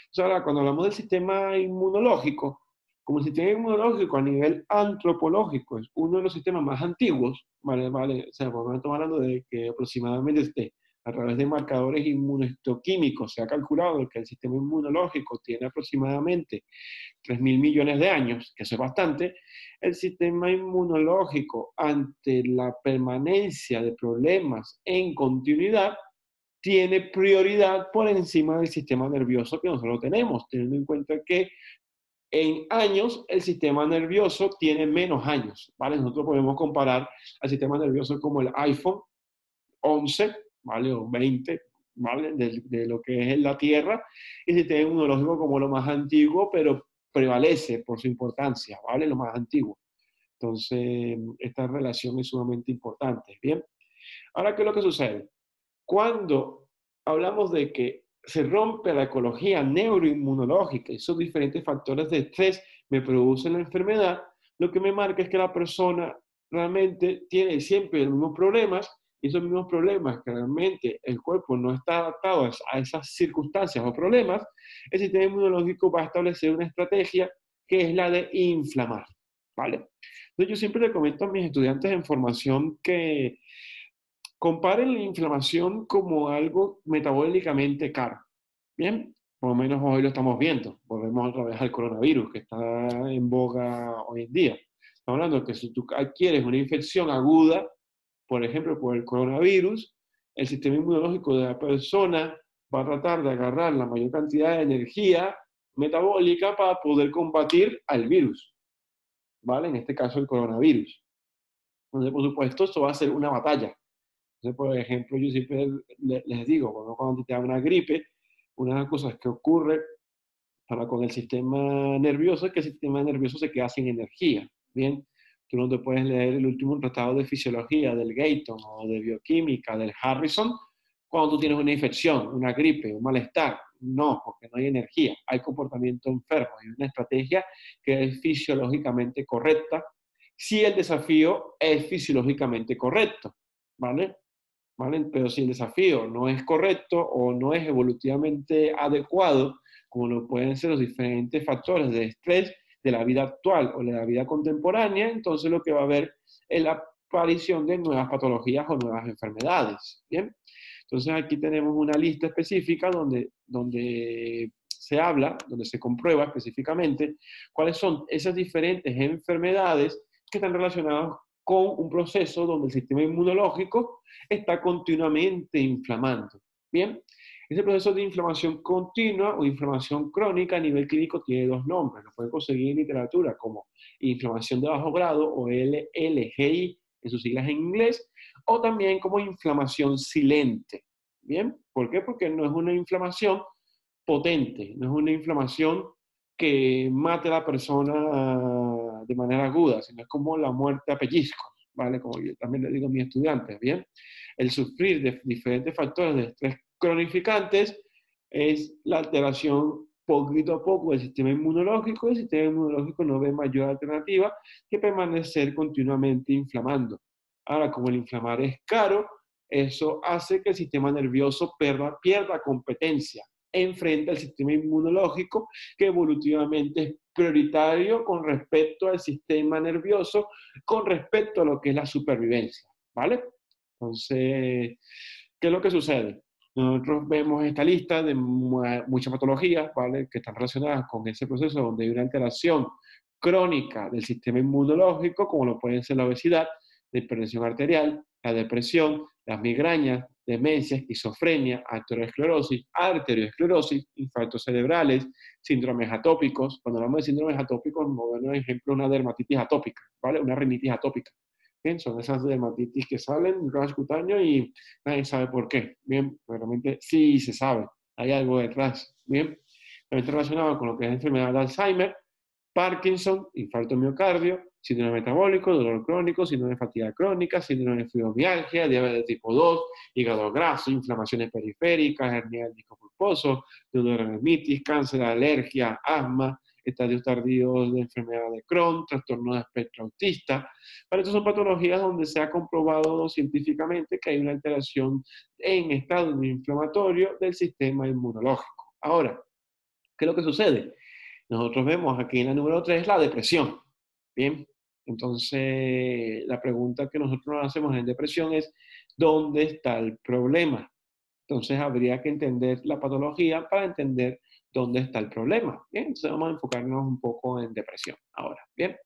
Entonces, ahora, cuando hablamos del sistema inmunológico, como el sistema inmunológico a nivel antropológico es uno de los sistemas más antiguos, ¿vale? ¿Vale? O sea, por lo menos estamos hablando de que aproximadamente a través de marcadores inmunohistoquímicos se ha calculado que el sistema inmunológico tiene aproximadamente 3.000 millones de años, que eso es bastante. El sistema inmunológico ante la permanencia de problemas en continuidad tiene prioridad por encima del sistema nervioso que nosotros tenemos, teniendo en cuenta que en años el sistema nervioso tiene menos años, ¿vale? Nosotros podemos comparar al sistema nervioso como el iPhone 11, ¿vale? O 20, ¿vale? De lo que es la Tierra, y el sistema inmunológico como lo más antiguo, pero prevalece por su importancia, ¿vale? Lo más antiguo. Entonces, esta relación es sumamente importante, ¿bien? Ahora, ¿qué es lo que sucede? Cuando hablamos de que se rompe la ecología neuroinmunológica y esos diferentes factores de estrés me producen la enfermedad, lo que me marca es que la persona realmente tiene siempre los mismos problemas y esos mismos problemas que realmente el cuerpo no está adaptado a esas circunstancias o problemas, el sistema inmunológico va a establecer una estrategia que es la de inflamar, ¿vale? Entonces yo siempre le comento a mis estudiantes en formación que comparen la inflamación como algo metabólicamente caro. Bien, por lo menos hoy lo estamos viendo. Volvemos otra vez al coronavirus que está en boga hoy en día. Estamos hablando de que si tú adquieres una infección aguda, por ejemplo, por el coronavirus, el sistema inmunológico de la persona va a tratar de agarrar la mayor cantidad de energía metabólica para poder combatir al virus, ¿vale? En este caso, el coronavirus. Entonces, por supuesto, esto va a ser una batalla. Entonces, por ejemplo, yo siempre les digo, cuando te da una gripe, una de las cosas que ocurre con el sistema nervioso es que el sistema nervioso se queda sin energía. Bien, tú no te puedes leer el último tratado de fisiología del Gayton o de bioquímica del Harrison cuando tú tienes una infección, una gripe, un malestar. No, porque no hay energía, hay comportamiento enfermo, hay una estrategia que es fisiológicamente correcta si el desafío es fisiológicamente correcto, ¿vale? ¿Vale? Pero si el desafío no es correcto o no es evolutivamente adecuado, como lo pueden ser los diferentes factores de estrés de la vida actual o de la vida contemporánea, entonces lo que va a haber es la aparición de nuevas patologías o nuevas enfermedades. ¿Bien? Entonces aquí tenemos una lista específica donde se habla, donde se comprueba específicamente cuáles son esas diferentes enfermedades que están relacionadas con un proceso donde el sistema inmunológico está continuamente inflamando. Bien, ese proceso de inflamación continua o inflamación crónica a nivel clínico tiene dos nombres. Lo pueden conseguir en literatura como inflamación de bajo grado o LGI en sus siglas en inglés, o también como inflamación silente. Bien, ¿por qué? Porque no es una inflamación potente, no es una inflamación que mate a la persona de manera aguda, sino es como la muerte a pellizcos, ¿vale? Como yo también le digo a mis estudiantes, ¿bien? El sufrir de diferentes factores de estrés cronificantes es la alteración poquito a poco del sistema inmunológico. El sistema inmunológico no ve mayor alternativa que permanecer continuamente inflamando. Ahora, como el inflamar es caro, eso hace que el sistema nervioso pierda competencia enfrente al sistema inmunológico, que evolutivamente es prioritario con respecto al sistema nervioso, con respecto a lo que es la supervivencia, ¿vale? Entonces, ¿qué es lo que sucede? Nosotros vemos esta lista de muchas patologías, ¿vale? Que están relacionadas con ese proceso donde hay una alteración crónica del sistema inmunológico, como lo pueden ser la obesidad, la hipertensión arterial, la depresión, las migrañas, demencia, esquizofrenia, arteriosclerosis, infartos cerebrales, síndromes atópicos. Cuando hablamos de síndromes atópicos, por ejemplo, una dermatitis atópica, ¿vale? Una rinitis atópica. Bien, son esas dermatitis que salen, rash cutáneo y nadie sabe por qué. Bien, realmente sí se sabe, hay algo detrás. Bien, también está relacionado con lo que es la enfermedad de Alzheimer, Parkinson, infarto miocardio, síndrome metabólico, dolor crónico, síndrome de fatiga crónica, síndrome de fibromialgia, diabetes tipo 2, hígado graso, inflamaciones periféricas, hernia del disco pulposo, neurodermitis, cáncer, alergia, asma, estadios tardíos de enfermedad de Crohn, trastorno de espectro autista. Para estas son patologías donde se ha comprobado científicamente que hay una alteración en estado inflamatorio del sistema inmunológico. Ahora, ¿qué es lo que sucede? Nosotros vemos aquí en la número 3 la depresión. Bien, entonces la pregunta que nosotros nos hacemos en depresión es, ¿dónde está el problema? Entonces habría que entender la patología para entender dónde está el problema. Bien, entonces vamos a enfocarnos un poco en depresión ahora. Bien,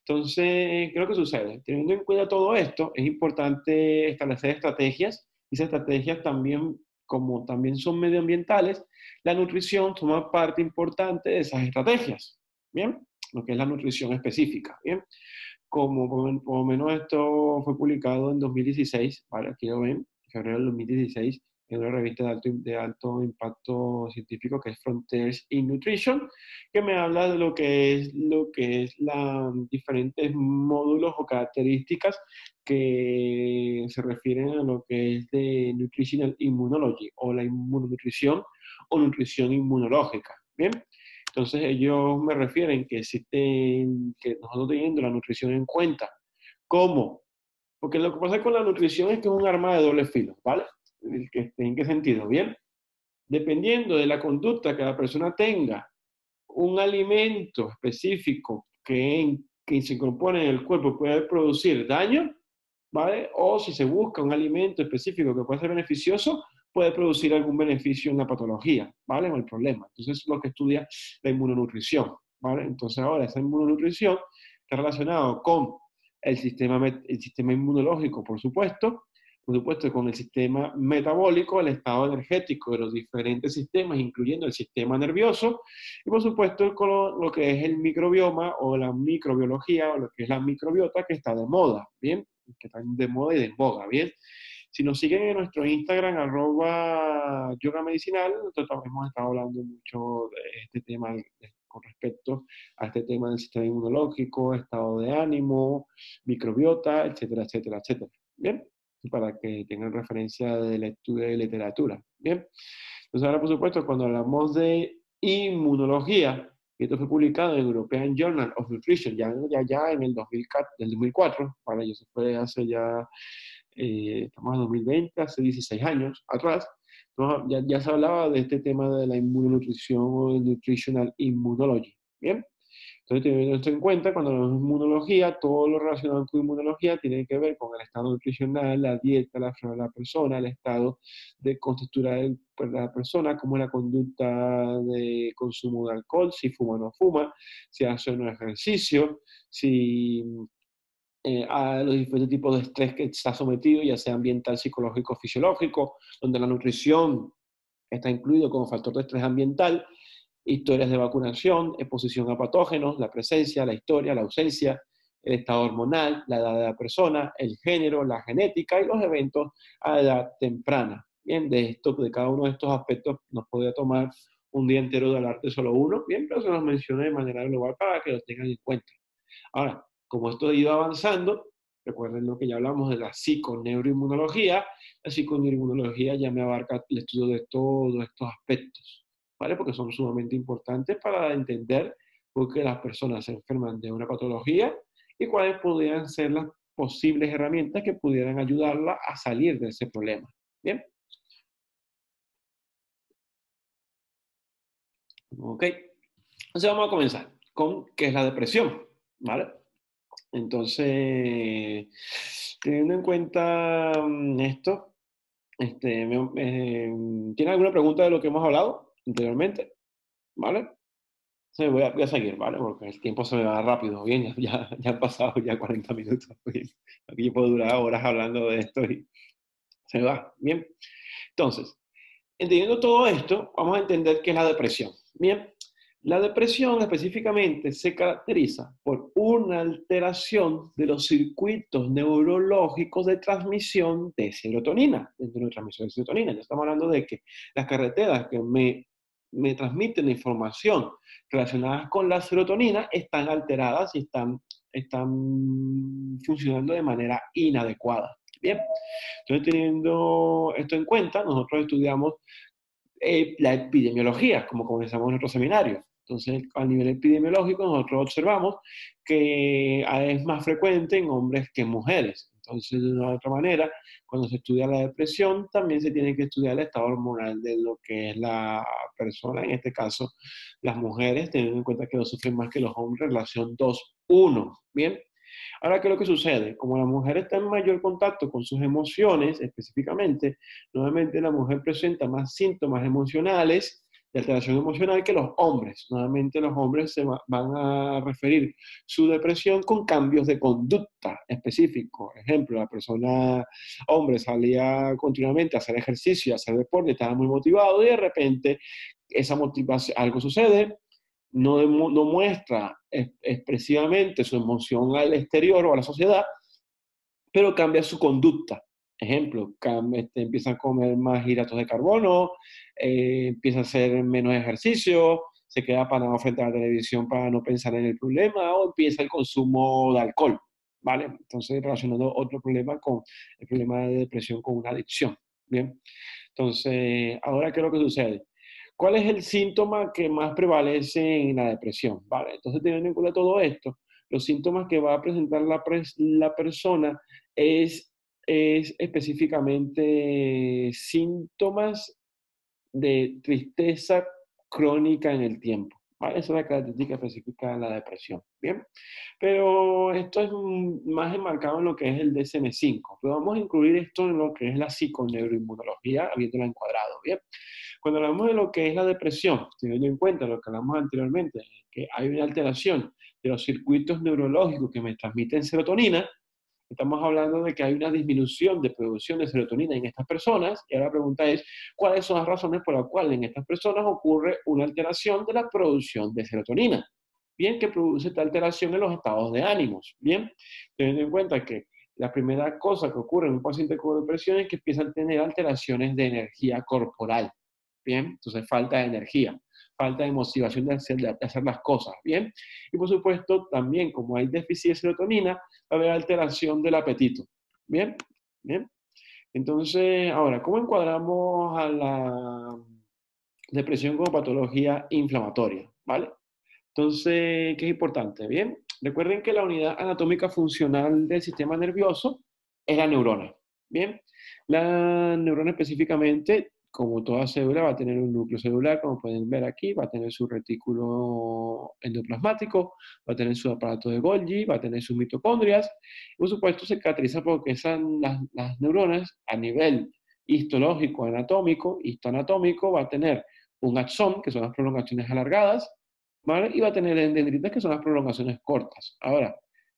entonces, ¿qué es lo que sucede? Teniendo en cuenta todo esto, es importante establecer estrategias, y esas estrategias también, como también son medioambientales, la nutrición toma parte importante de esas estrategias. Bien, lo que es la nutrición específica. Bien, como por lo menos esto fue publicado en 2016, ¿vale? Aquí lo ven, en febrero del 2016, en una revista de alto impacto científico que es Frontiers in Nutrition, que me habla de lo que es los diferentes módulos o características que se refieren a lo que es de Nutritional Immunology, o la inmunonutrición o nutrición inmunológica. Bien, entonces ellos me refieren que existen, que nosotros teniendo la nutrición en cuenta, ¿cómo? Porque lo que pasa con la nutrición es que es un arma de doble filo, ¿vale? ¿En qué sentido? Bien, dependiendo de la conducta que la persona tenga, un alimento específico que se compone en el cuerpo puede producir daño, ¿vale? O si se busca un alimento específico que puede ser beneficioso, puede producir algún beneficio en la patología, ¿vale? O el problema. Entonces, es lo que estudia la inmunonutrición, ¿vale? Entonces, ahora esa inmunonutrición está relacionado con el sistema inmunológico, por supuesto, con el sistema metabólico, el estado energético de los diferentes sistemas, incluyendo el sistema nervioso, y por supuesto con lo que es el microbioma o la microbiología o lo que es la microbiota que está de moda, ¿bien? Que están de moda y de boga, ¿bien? Si nos siguen en nuestro Instagram, @yoga medicinal, nosotros también hemos estado hablando mucho de este tema con respecto a este tema del sistema inmunológico, estado de ánimo, microbiota, etcétera, etcétera, etcétera. ¿Bien? Para que tengan referencia de lectura y literatura. ¿Bien? Entonces ahora, por supuesto, cuando hablamos de inmunología, esto fue publicado en European Journal of Nutrition, ya en el 2004, para eso fue hace ya, estamos en 2020, hace 16 años atrás, ya se hablaba de este tema de la inmunonutrición o el nutritional immunology, ¿bien? Entonces, teniendo esto en cuenta, cuando hablamos de inmunología, todo lo relacionado con inmunología tiene que ver con el estado nutricional, la dieta, la flora de la persona, el estado de constituir de la persona, como la conducta de consumo de alcohol, si fuma o no fuma, si hace o no ejercicio, si a los diferentes tipos de estrés que está sometido, ya sea ambiental, psicológico, fisiológico, donde la nutrición está incluido como factor de estrés ambiental, historias de vacunación, exposición a patógenos, la presencia, la historia, la ausencia, el estado hormonal, la edad de la persona, el género, la genética y los eventos a edad temprana. Bien, de cada uno de estos aspectos nos podría tomar un día entero de hablar de solo uno, bien, pero se los mencioné de manera global para que lo tengan en cuenta. Ahora, como esto ha ido avanzando, recuerden lo que ya hablamos de la psiconeuroinmunología, la psiconeuroinmunología ya me abarca el estudio de todos estos aspectos, ¿vale? Porque son sumamente importantes para entender por qué las personas se enferman de una patología y cuáles podrían ser las posibles herramientas que pudieran ayudarla a salir de ese problema. ¿Bien? Ok. Entonces vamos a comenzar con qué es la depresión, ¿vale? Entonces, teniendo en cuenta esto, ¿tiene alguna pregunta de lo que hemos hablado anteriormente? ¿Vale? Sí, voy a seguir, ¿vale? Porque el tiempo se me va rápido, bien, ya han pasado ya 40 minutos. Bien. Aquí yo puedo durar horas hablando de esto y se me va, bien. Entonces, entendiendo todo esto, vamos a entender qué es la depresión. Bien, la depresión específicamente se caracteriza por una alteración de los circuitos neurológicos de transmisión de serotonina, de neurotransmisor de serotonina. Ya estamos hablando de que las carreteras que me me transmiten la información relacionadas con la serotonina están alteradas y están funcionando de manera inadecuada. Bien, entonces teniendo esto en cuenta, nosotros estudiamos la epidemiología, como comenzamos en nuestro seminario. Entonces, a nivel epidemiológico, nosotros observamos que es más frecuente en hombres que en mujeres. Entonces, de una u otra manera, cuando se estudia la depresión, también se tiene que estudiar el estado hormonal de lo que es la persona, en este caso, las mujeres, teniendo en cuenta que lo sufren más que los hombres, relación 2-1. Bien, ahora, ¿qué es lo que sucede? Como la mujer está en mayor contacto con sus emociones, específicamente, nuevamente la mujer presenta más síntomas emocionales de alteración emocional que los hombres. Nuevamente los hombres van a referir su depresión con cambios de conducta específicos. Ejemplo, la persona, hombre, salía continuamente a hacer ejercicio, a hacer deporte, estaba muy motivado y de repente esa motivación, algo sucede, no muestra expresivamente su emoción al exterior o a la sociedad, pero cambia su conducta. Ejemplo, empieza a comer más hidratos de carbono, empieza a hacer menos ejercicio, se queda parado frente a la televisión para no pensar en el problema o empieza el consumo de alcohol, ¿vale? Entonces, relacionando otro problema con el problema de depresión con una adicción, ¿bien? Entonces, ahora, ¿qué es lo que sucede? ¿Cuál es el síntoma que más prevalece en la depresión? ¿Vale? Entonces, teniendo en cuenta todo esto, los síntomas que va a presentar la persona es específicamente síntomas de tristeza crónica en el tiempo. ¿Vale? Esa es la característica específica de la depresión. Bien, pero esto es más enmarcado en lo que es el DSM-5. Pero vamos a incluir esto en lo que es la psiconeuroinmunología, habiéndola encuadrado. Bien, cuando hablamos de lo que es la depresión, teniendo en cuenta lo que hablamos anteriormente, que hay una alteración de los circuitos neurológicos que me transmiten serotonina, estamos hablando de que hay una disminución de producción de serotonina en estas personas, y ahora la pregunta es, ¿cuáles son las razones por las cuales en estas personas ocurre una alteración de la producción de serotonina? Bien, que produce esta alteración en los estados de ánimos. Bien, teniendo en cuenta que la primera cosa que ocurre en un paciente con depresión es que empieza a tener alteraciones de energía corporal. Bien, entonces falta de energía, falta de motivación de hacer las cosas. Bien, y por supuesto también como hay déficit de serotonina, va a haber alteración del apetito. Bien, bien. Entonces, ahora, ¿cómo encuadramos a la depresión como patología inflamatoria? ¿Vale? Entonces, ¿qué es importante? Bien, recuerden que la unidad anatómica funcional del sistema nervioso es la neurona. Bien, la neurona específicamente, como toda célula, va a tener un núcleo celular, como pueden ver aquí, va a tener su retículo endoplasmático, va a tener su aparato de Golgi, va a tener sus mitocondrias. Por supuesto, se caracteriza porque las neuronas a nivel histológico, anatómico, histoanatómico, va a tener un axón, que son las prolongaciones alargadas, ¿vale? Y va a tener dendritas, que son las prolongaciones cortas. Ahora,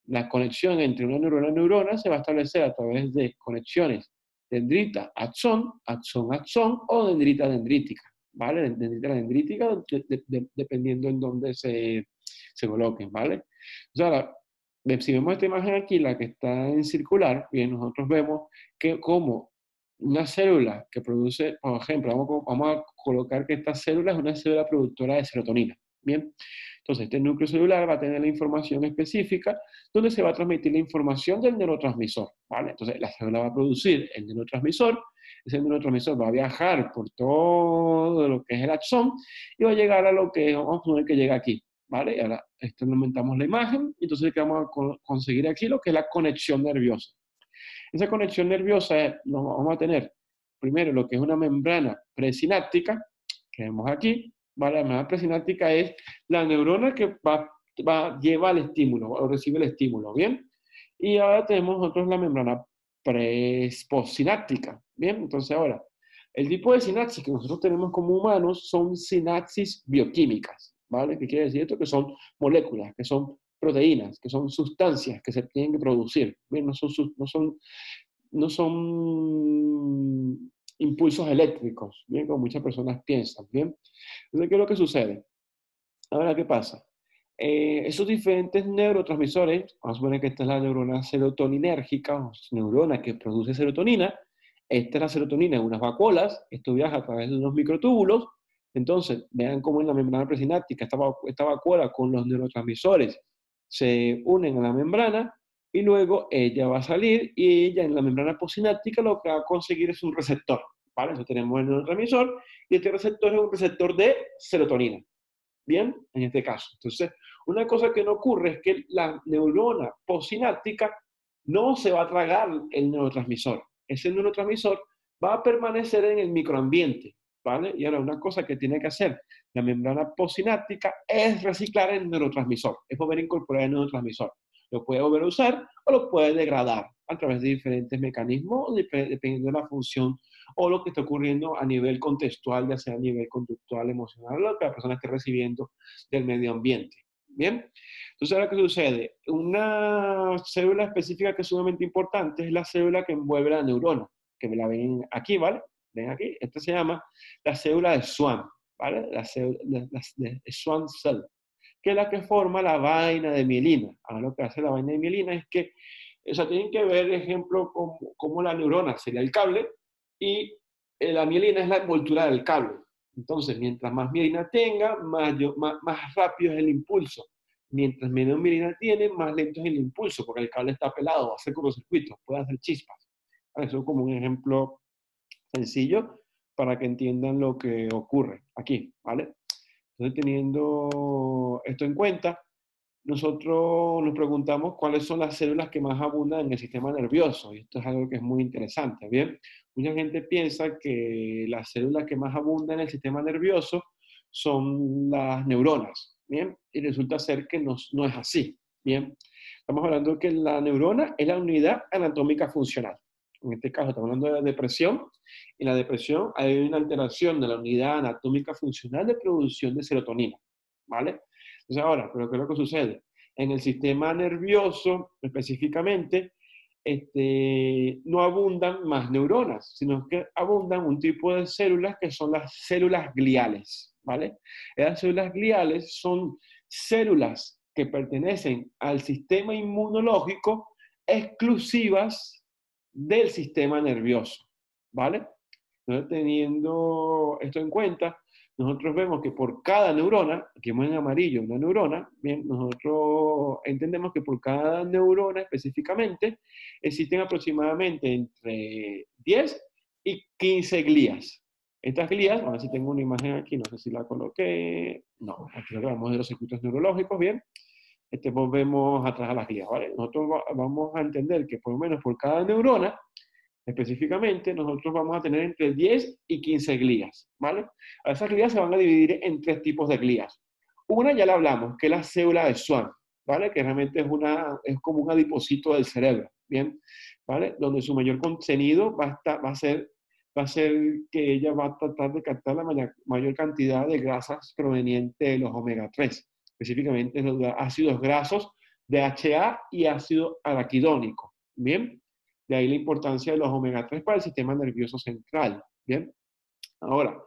la conexión entre una neurona y neurona se va a establecer a través de conexiones dendrita, axón, axón, axón o dendrita dendrítica, ¿vale? Dendrita dendrítica, dependiendo en dónde se coloquen, ¿vale? O sea, si vemos esta imagen aquí, la que está en circular, bien, nosotros vemos que como una célula que produce, por ejemplo, vamos a colocar que esta célula es una célula productora de serotonina. Bien, entonces este núcleo celular va a tener la información específica donde se va a transmitir la información del neurotransmisor, ¿vale? Entonces la célula va a producir el neurotransmisor, ese neurotransmisor va a viajar por todo lo que es el axón y va a llegar a lo que, vamos a suponer que llega aquí, ¿vale? Y ahora esto aumentamos la imagen, y entonces vamos a conseguir aquí lo que es la conexión nerviosa. Esa conexión nerviosa lo vamos a tener primero lo que es una membrana presináptica, que vemos aquí, ¿vale? La membrana presináptica es la neurona que lleva el estímulo o recibe el estímulo, ¿bien? Y ahora tenemos nosotros la membrana postsináptica, ¿bien? Entonces ahora, el tipo de sinapsis que nosotros tenemos como humanos son sinapsis bioquímicas, ¿vale? ¿Qué quiere decir esto? Que son moléculas, que son proteínas, que son sustancias que se tienen que producir, ¿bien? No son impulsos eléctricos, ¿bien? Como muchas personas piensan, ¿bien? Entonces, ¿qué es lo que sucede? Ahora, ¿qué pasa? Esos diferentes neurotransmisores, vamos a suponer que esta es la neurona serotoninérgica, o neurona que produce serotonina, esta es la serotonina en unas vacuolas, esto viaja a través de unos microtúbulos, Entonces, vean cómo en la membrana presináptica esta vacuola con los neurotransmisores se unen a la membrana y luego ella va a salir y ella en la membrana postsináptica lo que va a conseguir es un receptor, ¿vale? Entonces tenemos el neurotransmisor y este receptor es un receptor de serotonina, ¿bien? En este caso. Entonces, una cosa que no ocurre es que la neurona postsináptica no se va a tragar el neurotransmisor. Ese neurotransmisor va a permanecer en el microambiente, ¿vale? Y ahora una cosa que tiene que hacer la membrana postsináptica es reciclar el neurotransmisor, es volver a incorporar el neurotransmisor. Lo puede volver a usar o lo puede degradar a través de diferentes mecanismos, dependiendo de la función o lo que está ocurriendo a nivel contextual, ya sea a nivel conductual, emocional, lo que la persona esté recibiendo del medio ambiente. ¿Bien? Entonces, ahora, ¿qué sucede? Una célula específica que es sumamente importante es la célula que envuelve la neurona, que me la ven aquí, ¿vale? Ven aquí, esta se llama la célula de Schwann, ¿vale? La de Schwann cell, que es la que forma la vaina de mielina. Ahora lo que hace la vaina de mielina es que, o sea, tienen que ver, ejemplo, como la neurona sería el cable y la mielina es la envoltura del cable. Entonces, mientras más mielina tenga, más rápido es el impulso. Mientras menos mielina tiene, más lento es el impulso, porque el cable está pelado, va a hacer cortocircuitos, puede hacer chispas. Eso es como un ejemplo sencillo para que entiendan lo que ocurre aquí, ¿vale? Entonces, teniendo esto en cuenta, nosotros nos preguntamos cuáles son las células que más abundan en el sistema nervioso, y esto es algo que es muy interesante, ¿bien? Mucha gente piensa que las células que más abundan en el sistema nervioso son las neuronas, ¿bien? Y resulta ser que no es así, ¿bien? Estamos hablando de que la neurona es la unidad anatómica funcional. En este caso estamos hablando de depresión. En la depresión hay una alteración de la unidad anatómica funcional de producción de serotonina, ¿vale? Entonces ahora, ¿pero qué es lo que sucede? En el sistema nervioso, específicamente, no abundan más neuronas, sino que abundan un tipo de células que son las células gliales, ¿vale? Las células gliales son células que pertenecen al sistema inmunológico exclusivas del sistema nervioso, ¿vale? Entonces, teniendo esto en cuenta, nosotros vemos que por cada neurona, aquí vemos en amarillo una neurona, bien, nosotros entendemos que por cada neurona específicamente existen aproximadamente entre 10 y 15 glías. Estas glías, a ver si tengo una imagen aquí, no sé si la coloqué, no, aquí hablamos de los circuitos neurológicos, bien, volvemos atrás a las glías, ¿vale? Nosotros vamos a entender que por lo menos por cada neurona, específicamente, nosotros vamos a tener entre 10 y 15 glías, ¿vale? A esas glías se van a dividir en tres tipos de glías. Una ya la hablamos, que es la célula de Schwann, ¿vale? Que realmente es como un adipocito del cerebro, ¿bien? ¿Vale? Donde su mayor contenido va a ser que ella va a tratar de captar la mayor cantidad de grasas provenientes de los omega 3, específicamente los ácidos grasos DHA y ácido araquidónico, ¿bien? De ahí la importancia de los omega 3 para el sistema nervioso central. ¿Bien? Ahora,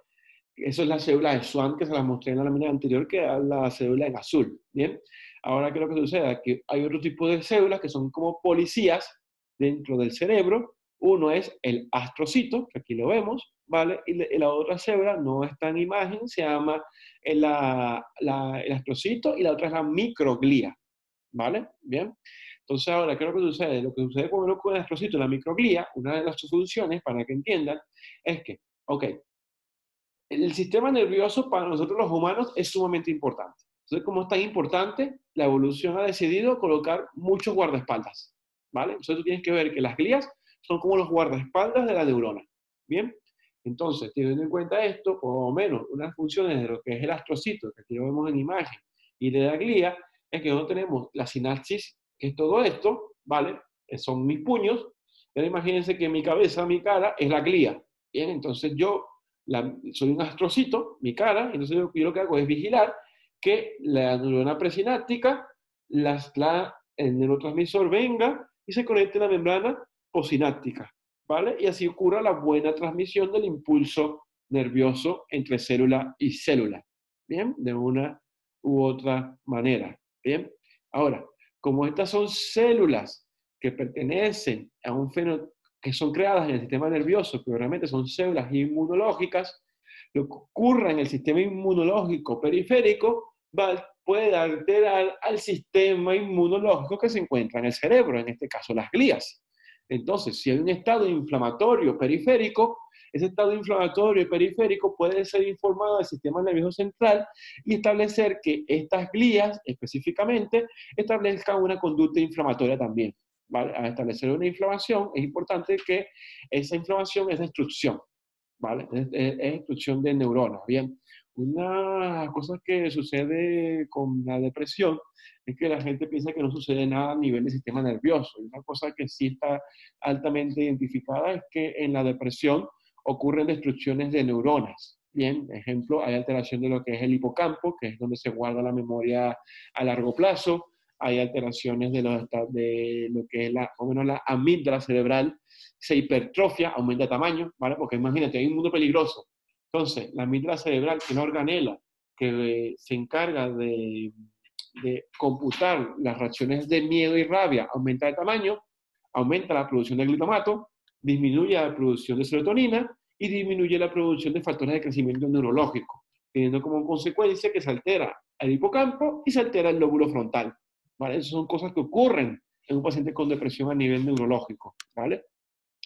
eso es la célula de Schwann que se la mostré en la lámina anterior, que es la célula en azul. ¿Bien? Ahora, ¿qué es lo que sucede? Que hay otro tipo de células que son como policías dentro del cerebro. Uno es el astrocito, que aquí lo vemos, ¿vale? Y la otra célula no está en imagen, se llama el astrocito, y la otra es la microglía, ¿vale? Bien. Entonces, ahora, ¿qué es lo que sucede? Lo que sucede con el astrocito, la microglía, una de las funciones, para que entiendan, es que, ok, el sistema nervioso para nosotros los humanos es sumamente importante. Entonces, como es tan importante, la evolución ha decidido colocar muchos guardaespaldas, ¿vale? Entonces, tú tienes que ver que las glías son como los guardaespaldas de la neurona, ¿bien? Entonces, teniendo en cuenta esto, por lo menos unas funciones de lo que es el astrocito, que aquí lo vemos en imagen, y de la glía, es que no tenemos la sinapsis, que es todo esto, ¿vale? Son mis puños. Pero imagínense que mi cabeza, mi cara, es la glía. Bien, entonces yo soy un astrocito, mi cara, entonces yo lo que hago es vigilar que la neurona presináptica, el neurotransmisor venga y se conecte a la membrana postsináptica, ¿vale? Y así ocurra la buena transmisión del impulso nervioso entre célula y célula, ¿bien? De una u otra manera, ¿bien? Ahora, como estas son células que pertenecen a un fenómeno que son creadas en el sistema nervioso, que realmente son células inmunológicas, lo que ocurra en el sistema inmunológico periférico puede alterar al sistema inmunológico que se encuentra en el cerebro, en este caso las glías. Entonces, si hay un estado inflamatorio periférico, ese estado inflamatorio periférico puede ser informado al sistema nervioso central y establecer que estas glías específicamente establezcan una conducta inflamatoria también. ¿Vale? Al establecer una inflamación, es importante que esa inflamación es destrucción, ¿vale? Es destrucción de neuronas, ¿bien? Una cosa que sucede con la depresión es que la gente piensa que no sucede nada a nivel del sistema nervioso. Y una cosa que sí está altamente identificada es que en la depresión ocurren destrucciones de neuronas. Bien, ejemplo, hay alteración de lo que es el hipocampo, que es donde se guarda la memoria a largo plazo. Hay alteraciones de lo que es o menos la amígdala cerebral, se hipertrofia, aumenta de tamaño, ¿vale? Porque imagínate, hay un mundo peligroso. Entonces, la amígdala cerebral, que es una organela que se encarga de computar las reacciones de miedo y rabia, aumenta de tamaño, aumenta la producción de glutamato, disminuye la producción de serotonina y disminuye la producción de factores de crecimiento neurológico, teniendo como consecuencia que se altera el hipocampo y se altera el lóbulo frontal, ¿vale? Esas son cosas que ocurren en un paciente con depresión a nivel neurológico, ¿vale?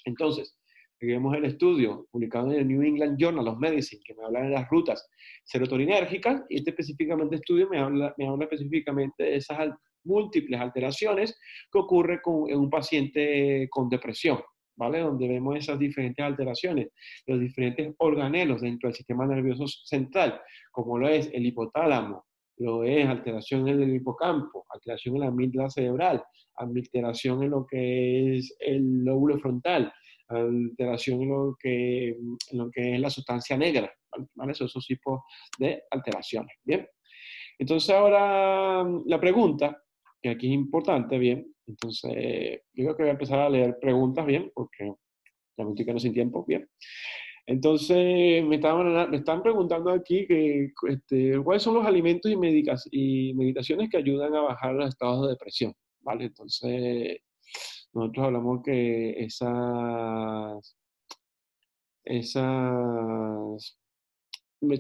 Entonces, vemos el estudio publicado en el New England Journal of Medicine, que me habla de las rutas serotoninérgicas, y este específicamente estudio me habla específicamente de esas múltiples alteraciones que ocurren en un paciente con depresión, ¿vale? Donde vemos esas diferentes alteraciones, los diferentes organelos dentro del sistema nervioso central, como lo es el hipotálamo, lo es alteración en el hipocampo, alteración en la amígdala cerebral, alteración en lo que es el lóbulo frontal, alteración en lo que es la sustancia negra, ¿vale? Esos tipos de alteraciones, ¿bien? Entonces ahora la pregunta, que aquí es importante, ¿bien? Entonces yo creo que voy a empezar a leer preguntas, ¿bien? Porque ya me estoy quedando sin tiempo, ¿bien? Entonces me están preguntando aquí cuáles son los alimentos y meditaciones que ayudan a bajar los estados de depresión, ¿vale? Entonces nosotros hablamos que esas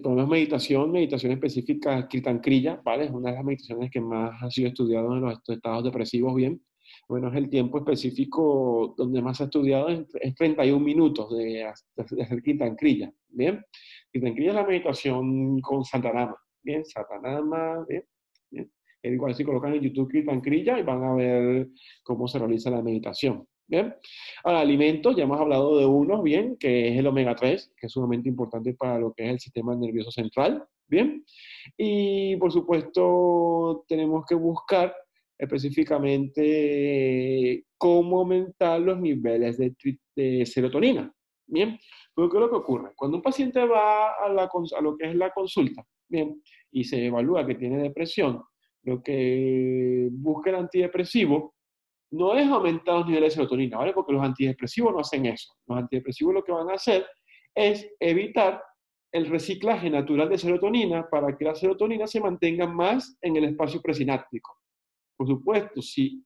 tomamos meditación específica, Kirtan Kriya, ¿vale? Es una de las meditaciones que más ha sido estudiado en los estados depresivos, bien. Bueno, es el tiempo específico donde más se ha estudiado, es 31 minutos de hacer Kirtan Kriya, ¿bien? Kirtan Kriya es la meditación con Satanama, ¿bien? Satanama, ¿bien? ¿Bien? Igual si colocan en YouTube Kirtan Kriya y van a ver cómo se realiza la meditación. Bien. Ahora, alimentos, ya hemos hablado de uno, bien, que es el omega 3, que es sumamente importante para lo que es el sistema nervioso central, bien. Y por supuesto, tenemos que buscar específicamente cómo aumentar los niveles de serotonina, bien. Pero ¿qué es lo que ocurre? Cuando un paciente va a lo que es la consulta, bien, y se evalúa que tiene depresión, lo que busca el antidepresivo no es aumentar los niveles de serotonina, ¿vale? Porque los antidepresivos no hacen eso. Los antidepresivos lo que van a hacer es evitar el reciclaje natural de serotonina para que la serotonina se mantenga más en el espacio presináptico. Por supuesto, si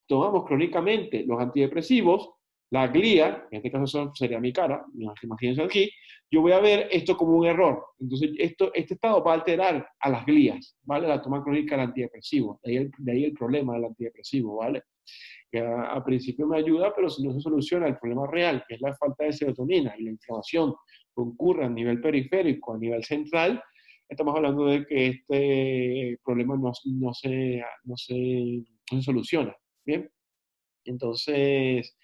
tomamos crónicamente los antidepresivos, la glía, en este caso sería mi cara, imagínense aquí, yo voy a ver esto como un error. Entonces, este estado va a alterar a las glías, ¿vale? La toma crónica del antidepresivo. De ahí el problema del antidepresivo, ¿vale? Que al principio me ayuda, pero si no se soluciona el problema real, que es la falta de serotonina y la inflamación que ocurre a nivel periférico, a nivel central, estamos hablando de que este problema no se soluciona. ¿Bien? Entonces,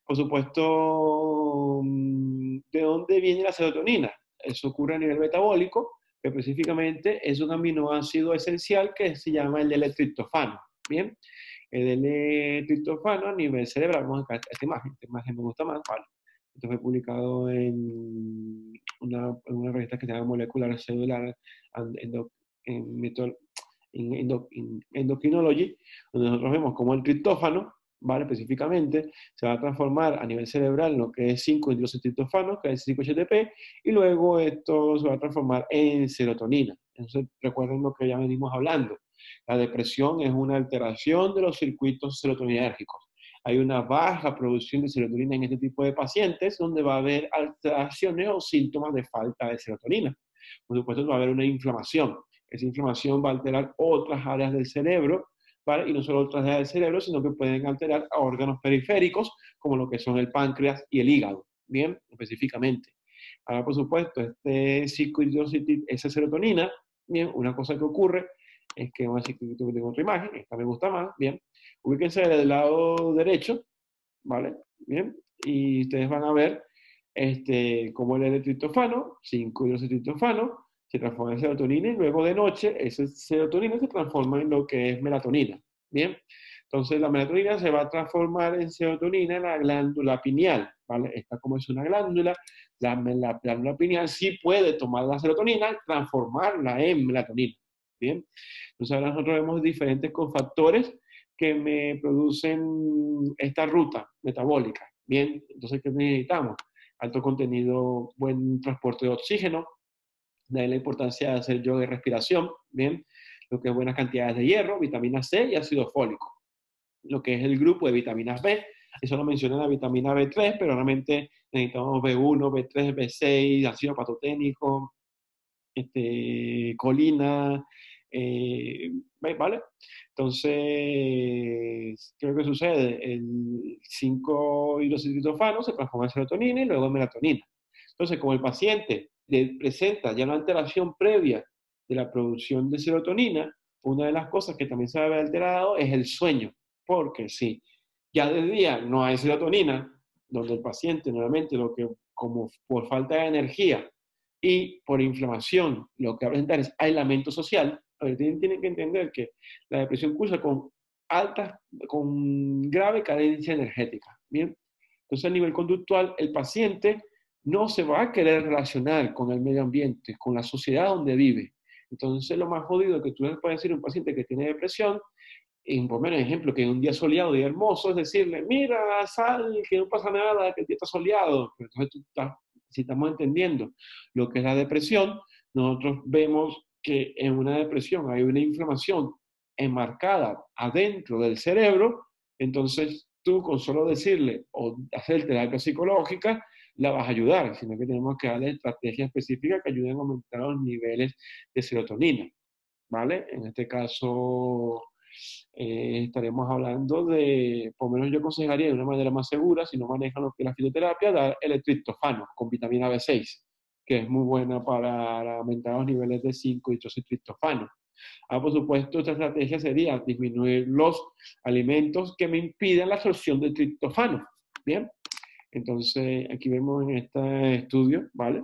por supuesto, ¿de dónde viene la serotonina? Eso ocurre a nivel metabólico, que específicamente es un aminoácido esencial que se llama el L-triptofano. ¿Bien? El L-triptofano a nivel cerebral, vamos a esta imagen me gusta más, ¿vale? Esto fue publicado en una revista que se llama Molecular Cellular and Endocrinology, donde nosotros vemos cómo el triptófano, ¿vale? Específicamente, se va a transformar a nivel cerebral en lo que es 5-hidroxitriptofano, que es 5-HTP, y luego esto se va a transformar en serotonina. Entonces, recuerden lo que ya venimos hablando. La depresión es una alteración de los circuitos serotoninérgicos. hay una baja producción de serotonina en este tipo de pacientes, donde va a haber alteraciones o síntomas de falta de serotonina. Por supuesto, va a haber una inflamación. Esa inflamación va a alterar otras áreas del cerebro, ¿vale? Y no solo otras áreas del cerebro, sino que pueden alterar a órganos periféricos, como lo que son el páncreas y el hígado, bien, específicamente. Ahora, por supuesto, este esa serotonina, bien, una cosa que ocurre es que, vamos a decir que tengo otra imagen, esta me gusta más, bien, ubíquense del lado derecho, ¿vale? Bien, y ustedes van a ver cómo el L-triptofano, 5-hidroxitriptofano, se transforma en serotonina y luego de noche esa serotonina se transforma en lo que es melatonina, ¿bien? Entonces la melatonina se va a transformar en serotonina en la glándula pineal, ¿vale? Esta como es una glándula, la glándula pineal sí puede tomar la serotonina, transformarla en melatonina, ¿bien? Entonces ahora nosotros vemos diferentes cofactores que me producen esta ruta metabólica, ¿bien? Entonces, ¿qué necesitamos? Alto contenido, buen transporte de oxígeno, de ahí la importancia de hacer yoga y respiración, ¿bien? Lo que es buenas cantidades de hierro, vitamina C y ácido fólico. Lo que es el grupo de vitaminas B, eso lo menciona la vitamina B3, pero realmente necesitamos B1, B3, B6, ácido patoténico, colina, ¿vale? Entonces, ¿qué es lo que sucede? El 5-hidroxitriptofano se transforma en serotonina y luego en melatonina. Entonces, como el paciente presenta ya una alteración previa de la producción de serotonina, una de las cosas que también se ha alterado es el sueño, porque si ya de día no hay serotonina, donde el paciente nuevamente lo que como por falta de energía y por inflamación lo que va a presentar es aislamiento social. A ver, tienen que entender que la depresión cursa con grave carencia energética. Bien, entonces a nivel conductual el paciente no se va a querer relacionar con el medio ambiente, con la sociedad donde vive. Entonces lo más jodido que tú le puedes decir a un paciente que tiene depresión, y por menos ejemplo, que en un día soleado y hermoso, es decirle, mira, sal, que no pasa nada, que el día está soleado. Pero entonces si estamos entendiendo lo que es la depresión, nosotros vemos que en una depresión hay una inflamación enmarcada adentro del cerebro, entonces tú con solo decirle o hacer terapia psicológica, la vas a ayudar, sino que tenemos que darle estrategias específicas que ayuden a aumentar los niveles de serotonina, ¿vale? En este caso, estaremos hablando de, por lo menos yo aconsejaría de una manera más segura, si no manejan lo que es la fitoterapia, dar el triptofano con vitamina B6, que es muy buena para aumentar los niveles de 5-hidroxitriptofano. Por supuesto, esta estrategia sería disminuir los alimentos que me impiden la absorción del triptofano. Bien, entonces aquí vemos en este estudio, ¿vale?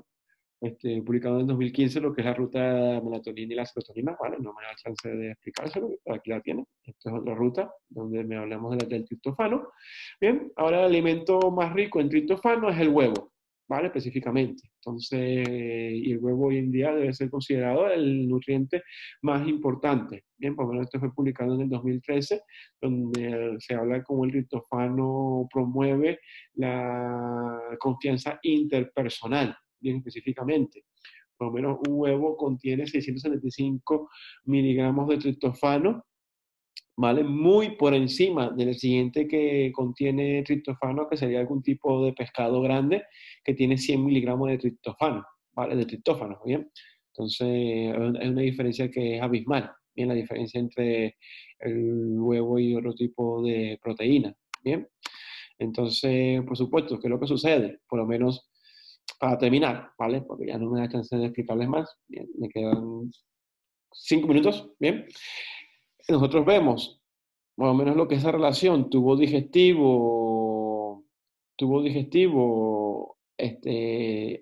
Publicado en 2015, lo que es la ruta de la melatonina y la serotonina, ¿vale? No me da chance de explicárselo, pero aquí la tiene. Esta es otra ruta donde me hablamos del triptofano. Bien, ahora el alimento más rico en triptofano es el huevo, ¿vale? Específicamente. Entonces, y el huevo hoy en día debe ser considerado el nutriente más importante. Bien, por lo menos esto fue publicado en el 2013, donde se habla cómo el triptofano promueve la confianza interpersonal, bien específicamente. Por lo menos un huevo contiene 675 miligramos de triptofano, ¿vale? Muy por encima del siguiente que contiene triptofano, que sería algún tipo de pescado grande, que tiene 100 miligramos de triptofano, ¿vale? De triptófano, ¿bien? Entonces, es una diferencia que es abismal, ¿bien? La diferencia entre el huevo y otro tipo de proteína, ¿bien? Entonces, por supuesto, ¿qué es lo que sucede? Por lo menos para terminar, ¿vale? Porque ya no me da chance de explicarles más. Bien, me quedan 5 minutos, ¿bien? Nosotros vemos más o menos lo que es esa relación tubo digestivo,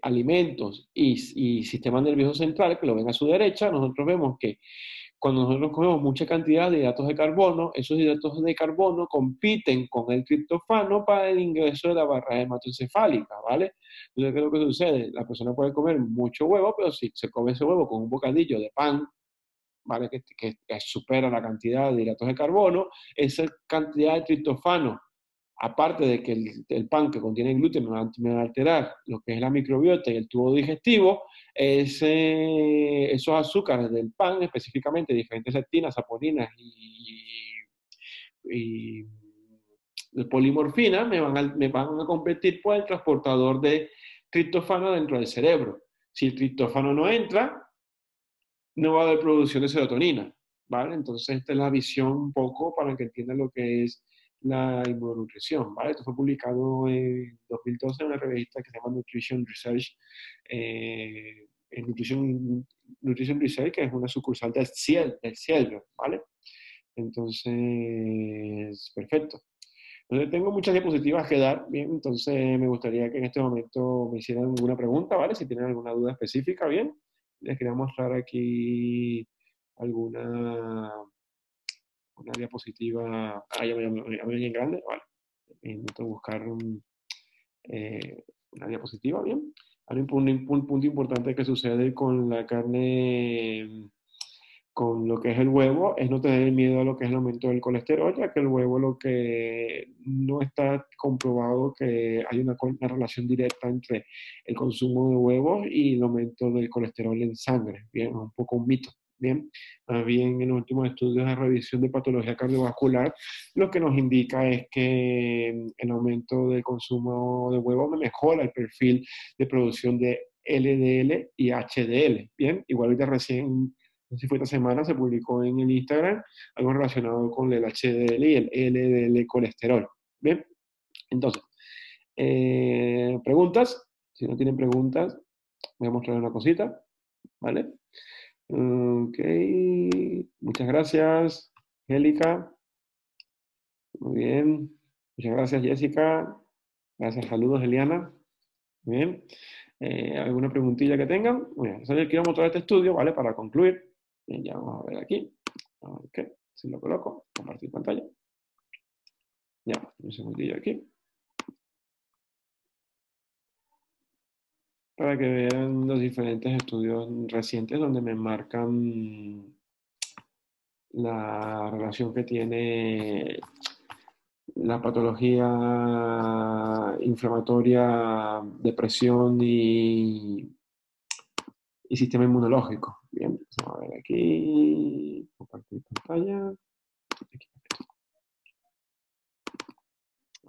alimentos y sistema nervioso central, que lo ven a su derecha. Nosotros vemos que cuando nosotros comemos mucha cantidad de hidratos de carbono, esos hidratos de carbono compiten con el triptofano para el ingreso de la barrera hematoencefálica, ¿vale? Entonces, ¿qué es lo que sucede? La persona puede comer mucho huevo, pero si se come ese huevo con un bocadillo de pan, ¿vale? Que supera la cantidad de hidratos de carbono, esa cantidad de triptofano, aparte de que el pan que contiene gluten me va a alterar lo que es la microbiota y el tubo digestivo, esos azúcares del pan, específicamente diferentes lectinas, saponinas y de polimorfina me van a competir por el transportador de triptófano dentro del cerebro. Si el triptófano no entra, no va a haber producción de serotonina, ¿vale? Entonces, esta es la visión un poco para que entiendan lo que es la inmunonutrición, ¿vale? Esto fue publicado en 2012 en una revista que se llama Nutrition Research, en Nutrition Research, que es una sucursal del Cielo, ¿vale? Entonces, perfecto. Entonces, tengo muchas diapositivas que dar, bien, entonces me gustaría que en este momento me hicieran alguna pregunta, ¿vale? Si tienen alguna duda específica, bien. Les quería mostrar aquí alguna una diapositiva. Ah, ya me en grande, vale. Intento buscar una diapositiva, bien. Hay un punto importante que sucede con la carne, con lo que es el huevo, es no tener miedo a lo que es el aumento del colesterol, ya que el huevo lo que no está comprobado que hay una relación directa entre el consumo de huevos y el aumento del colesterol en sangre. Bien, es un poco un mito. Bien, más bien en los últimos estudios de revisión de patología cardiovascular, lo que nos indica es que el aumento del consumo de huevos me mejora el perfil de producción de LDL y HDL. Bien, igual ahorita recién, no sé si fue esta semana, se publicó en el Instagram algo relacionado con el HDL y el LDL colesterol. Bien, entonces, preguntas. Si no tienen preguntas, voy a mostrar una cosita, ¿vale? Ok, muchas gracias, Angélica. Muy bien. Muchas gracias, Jessica. Gracias, saludos, Eliana. Muy bien. ¿Alguna preguntilla que tengan? Muy bien. Entonces, quiero mostrar este estudio, ¿vale? Para concluir. Bien, ya vamos a ver aquí. Ok, si lo coloco, compartir pantalla. Ya, un segundillo aquí. Para que vean los diferentes estudios recientes donde me marcan la relación que tiene la patología inflamatoria, depresión y sistema inmunológico. Bien, vamos a ver aquí, compartir pantalla. Aquí.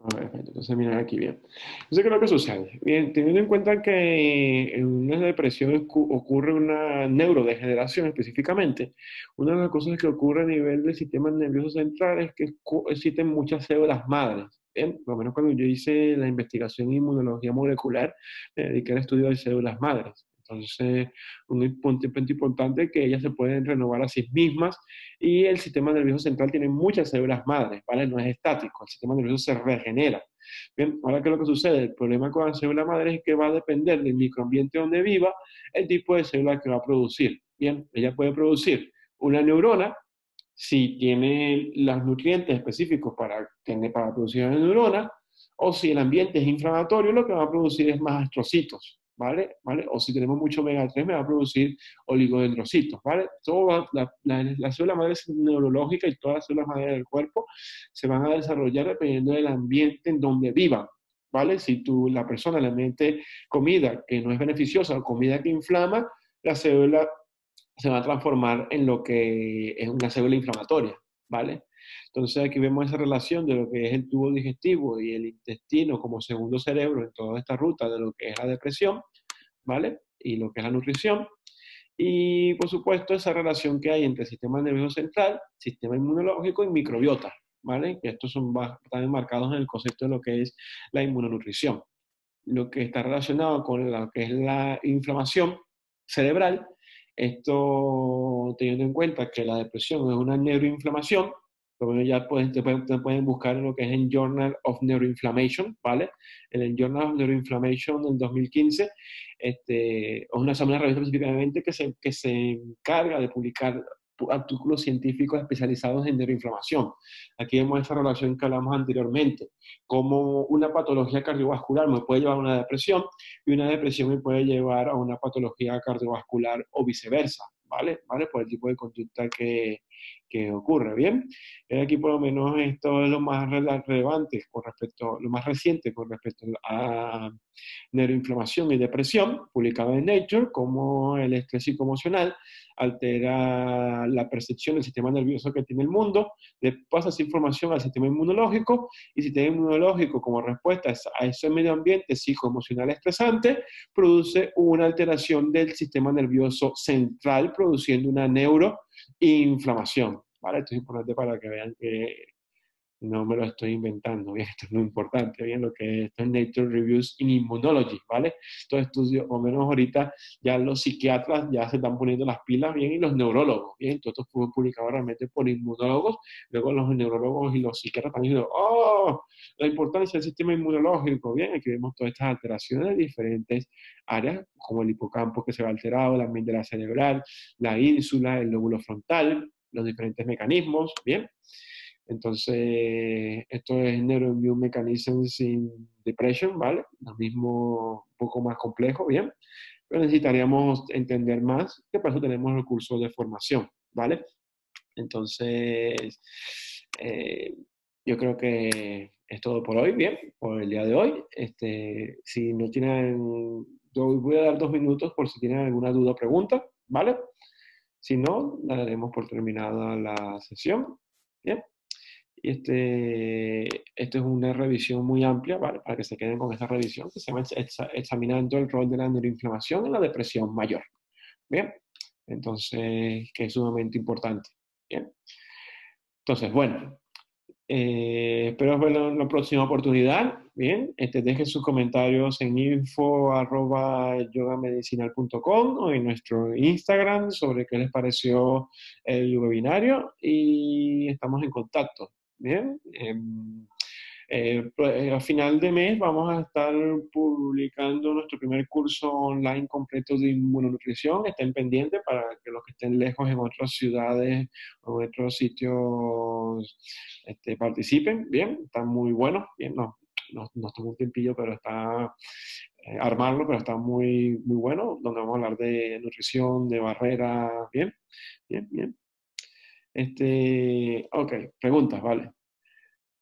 A ver, entonces miren aquí bien. Entonces, ¿qué es lo que sucede? Bien, teniendo en cuenta que en una depresión ocurre una neurodegeneración específicamente, una de las cosas que ocurre a nivel del sistema nervioso central es que existen muchas células madres. Bien, por lo menos cuando yo hice la investigación en inmunología molecular, me dediqué al estudio de células madres. Entonces, un punto importante es que ellas se pueden renovar a sí mismas y el sistema nervioso central tiene muchas células madres, ¿vale? No es estático, el sistema nervioso se regenera. Bien, ahora, ¿qué es lo que sucede? El problema con la célula madre es que va a depender del microambiente donde viva el tipo de célula que va a producir. Bien, ella puede producir una neurona si tiene los nutrientes específicos para producir una neurona, o si el ambiente es inflamatorio, lo que va a producir es más astrocitos, ¿vale? O si tenemos mucho omega 3, me va a producir oligodendrocitos, ¿vale? La célula madre neurológica y todas las células madre del cuerpo se van a desarrollar dependiendo del ambiente en donde vivan, ¿vale? Si la persona le mete comida que no es beneficiosa o comida que inflama, la célula se va a transformar en lo que es una célula inflamatoria, ¿vale? Entonces aquí vemos esa relación de lo que es el tubo digestivo y el intestino como segundo cerebro en toda esta ruta de lo que es la depresión, ¿vale? Y lo que es la nutrición. Y por supuesto esa relación que hay entre el sistema nervioso central, sistema inmunológico y microbiota, ¿vale? Que estos están enmarcados en el concepto de lo que es la inmunonutrición. Lo que está relacionado con lo que es la inflamación cerebral, esto teniendo en cuenta que la depresión es una neuroinflamación, por lo menos ya te pueden buscar en lo que es el Journal of Neuroinflammation, ¿vale? En el Journal of Neuroinflammation del 2015, es una revista específicamente que se encarga de publicar artículos científicos especializados en neuroinflamación. Aquí vemos esa relación que hablamos anteriormente, como una patología cardiovascular me puede llevar a una depresión y una depresión me puede llevar a una patología cardiovascular o viceversa, ¿vale? ¿Vale? Por el tipo de conducta que ocurre, ¿bien? Aquí por lo menos esto es lo más relevante con respecto, lo más reciente con respecto a neuroinflamación y depresión, publicado en Nature, como el estrés psicoemocional altera la percepción del sistema nervioso que tiene el mundo, le pasa esa información al sistema inmunológico, y el sistema inmunológico, como respuesta a ese medio ambiente psicoemocional estresante, produce una alteración del sistema nervioso central, produciendo una neuroinflamación. ¿Vale? Esto es importante para que vean que no me lo estoy inventando, bien, esto es muy importante, bien, lo que esto es Nature Reviews in Immunology, ¿vale? Estos estudios, o menos ahorita, ya los psiquiatras ya se están poniendo las pilas, bien, y los neurólogos, bien, todo esto fue publicado realmente por inmunólogos, luego los neurólogos y los psiquiatras están diciendo, ¡oh! La importancia del sistema inmunológico, bien, aquí vemos todas estas alteraciones de diferentes áreas, como el hipocampo que se va alterado, la amígdala cerebral, la ínsula, el lóbulo frontal, los diferentes mecanismos, bien. Entonces, esto es Neuroimmune Mechanisms in Depression, ¿vale? Lo mismo, un poco más complejo, ¿bien? Pero necesitaríamos entender más, que para eso tenemos el curso de formación, ¿vale? Entonces, eh, yo creo que es todo por hoy, ¿bien? Por el día de hoy. Si no tienen, yo voy a dar 2 minutos por si tienen alguna duda o pregunta, ¿vale? Si no, la daremos por terminada la sesión, ¿bien? Y esto es una revisión muy amplia, ¿vale? Para que se queden con esta revisión que se llama examinando el rol de la neuroinflamación en la depresión mayor. Bien, entonces, que es sumamente importante. Bien, entonces, bueno, espero verlo en la próxima oportunidad. Bien, dejen sus comentarios en info@yogamedicinal.com o en nuestro Instagram sobre qué les pareció el webinario, y estamos en contacto. Bien, a final de mes vamos a estar publicando nuestro primer curso online completo de inmunonutrición. Estén pendientes para que los que estén lejos en otras ciudades o en otros sitios participen. Bien, está muy bueno. Bien, nos toma un tiempillo, pero está armarlo, pero está muy, muy bueno, donde vamos a hablar de nutrición, de barreras. Bien, bien, bien. Ok, preguntas, vale.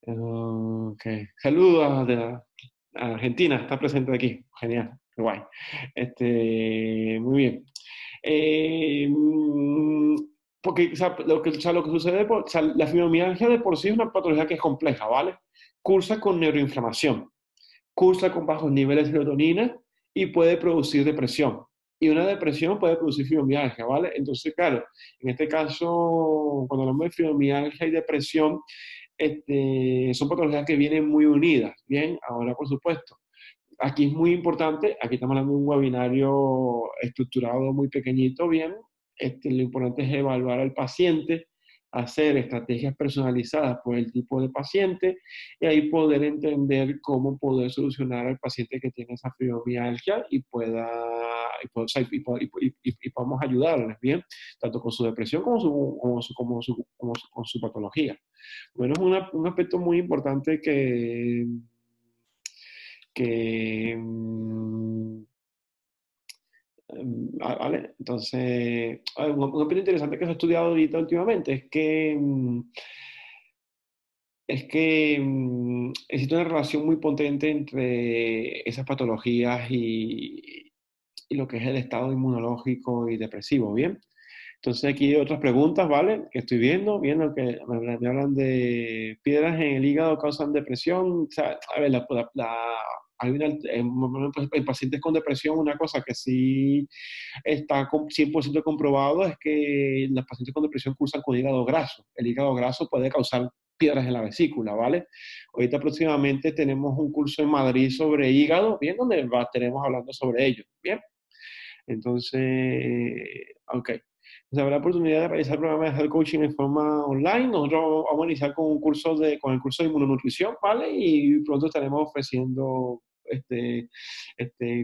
Ok. Saludos de Argentina, está presente aquí. Genial, qué guay. Muy bien. Eh, mm, Porque lo que sucede, la fibromialgia de por sí es una patología que es compleja, ¿vale? Cursa con neuroinflamación, cursa con bajos niveles de serotonina y puede producir depresión. Y una depresión puede producir fibromialgia, ¿vale? Entonces, claro, en este caso, cuando hablamos de fibromialgia y depresión, son patologías que vienen muy unidas, ¿bien? Ahora, por supuesto, aquí es muy importante, aquí estamos hablando de un webinario estructurado muy pequeñito, ¿bien? Lo importante es evaluar al paciente, hacer estrategias personalizadas por el tipo de paciente, y ahí poder entender cómo poder solucionar al paciente que tiene esa fibromialgia y podamos ayudarles, ¿bien? Tanto con su depresión con su patología. Bueno, es un aspecto muy importante que ¿vale? Entonces, un aspecto interesante que se ha estudiado ahorita últimamente es que existe una relación muy potente entre esas patologías y lo que es el estado inmunológico y depresivo, ¿bien? Entonces aquí hay otras preguntas, ¿vale? Que estoy viendo que me hablan de piedras en el hígado causan depresión. O sea, a ver, en pacientes con depresión, una cosa que sí está 100% comprobado es que los pacientes con depresión cursan con hígado graso. El hígado graso puede causar piedras en la vesícula, ¿vale? Ahorita próximamente tenemos un curso en Madrid sobre hígado, ¿bien? Donde estaremos hablando sobre ello, ¿bien? Entonces, ok. Pues habrá oportunidad de realizar programas de health coaching en forma online. Nosotros vamos a iniciar con el curso de inmunonutrición, ¿vale? Y pronto estaremos ofreciendo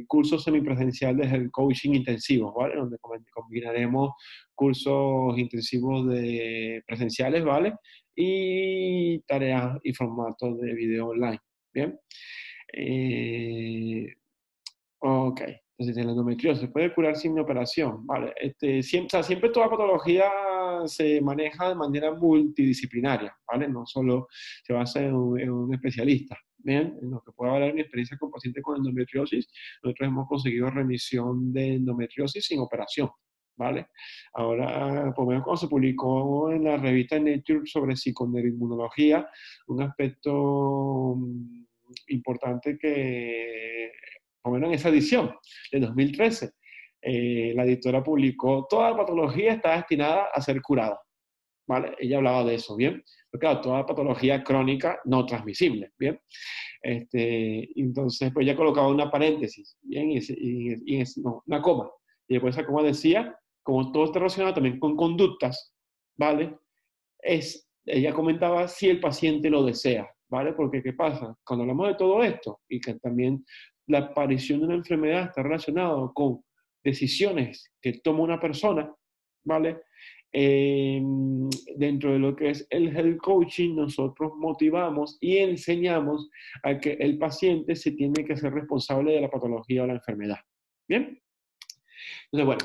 cursos semipresenciales de health coaching intensivos, ¿vale? Donde combinaremos cursos intensivos presenciales, ¿vale? Y tareas y formatos de video online, ¿bien? Ok. Entonces, la endometriosis se puede curar sin operación, ¿vale? Siempre, o sea, siempre toda patología se maneja de manera multidisciplinaria, ¿vale? No solo se basa en un especialista, ¿bien? En lo que puedo hablar de mi experiencia con pacientes con endometriosis, nosotros hemos conseguido remisión de endometriosis sin operación, ¿vale? Ahora, por lo menos cuando se publicó en la revista Nature sobre psiconeuroinmunología, un aspecto importante que, por lo menos en esa edición de 2013, la editora publicó: toda patología está destinada a ser curada, ¿vale? Ella hablaba de eso, ¿bien? Pero claro, toda patología crónica no transmisible, ¿bien? Entonces, pues ella colocaba una paréntesis, ¿bien? No, una coma. Y después esa coma decía, como todo está relacionado también con conductas, ¿vale? Ella comentaba si el paciente lo desea, ¿vale? Porque ¿qué pasa? Cuando hablamos de todo esto, y que también la aparición de una enfermedad está relacionada con decisiones que toma una persona, ¿vale? Eh, Dentro de lo que es el health coaching, nosotros motivamos y enseñamos a que el paciente se tiene que ser responsable de la patología o la enfermedad. ¿Bien? Entonces, bueno,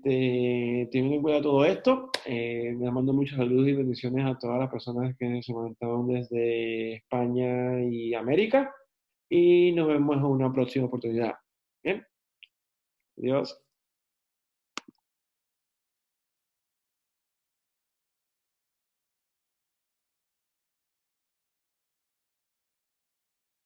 teniendo en cuenta todo esto, les mando muchos saludos y bendiciones a todas las personas que se conectaron desde España y América, y nos vemos en una próxima oportunidad. Bien, adiós.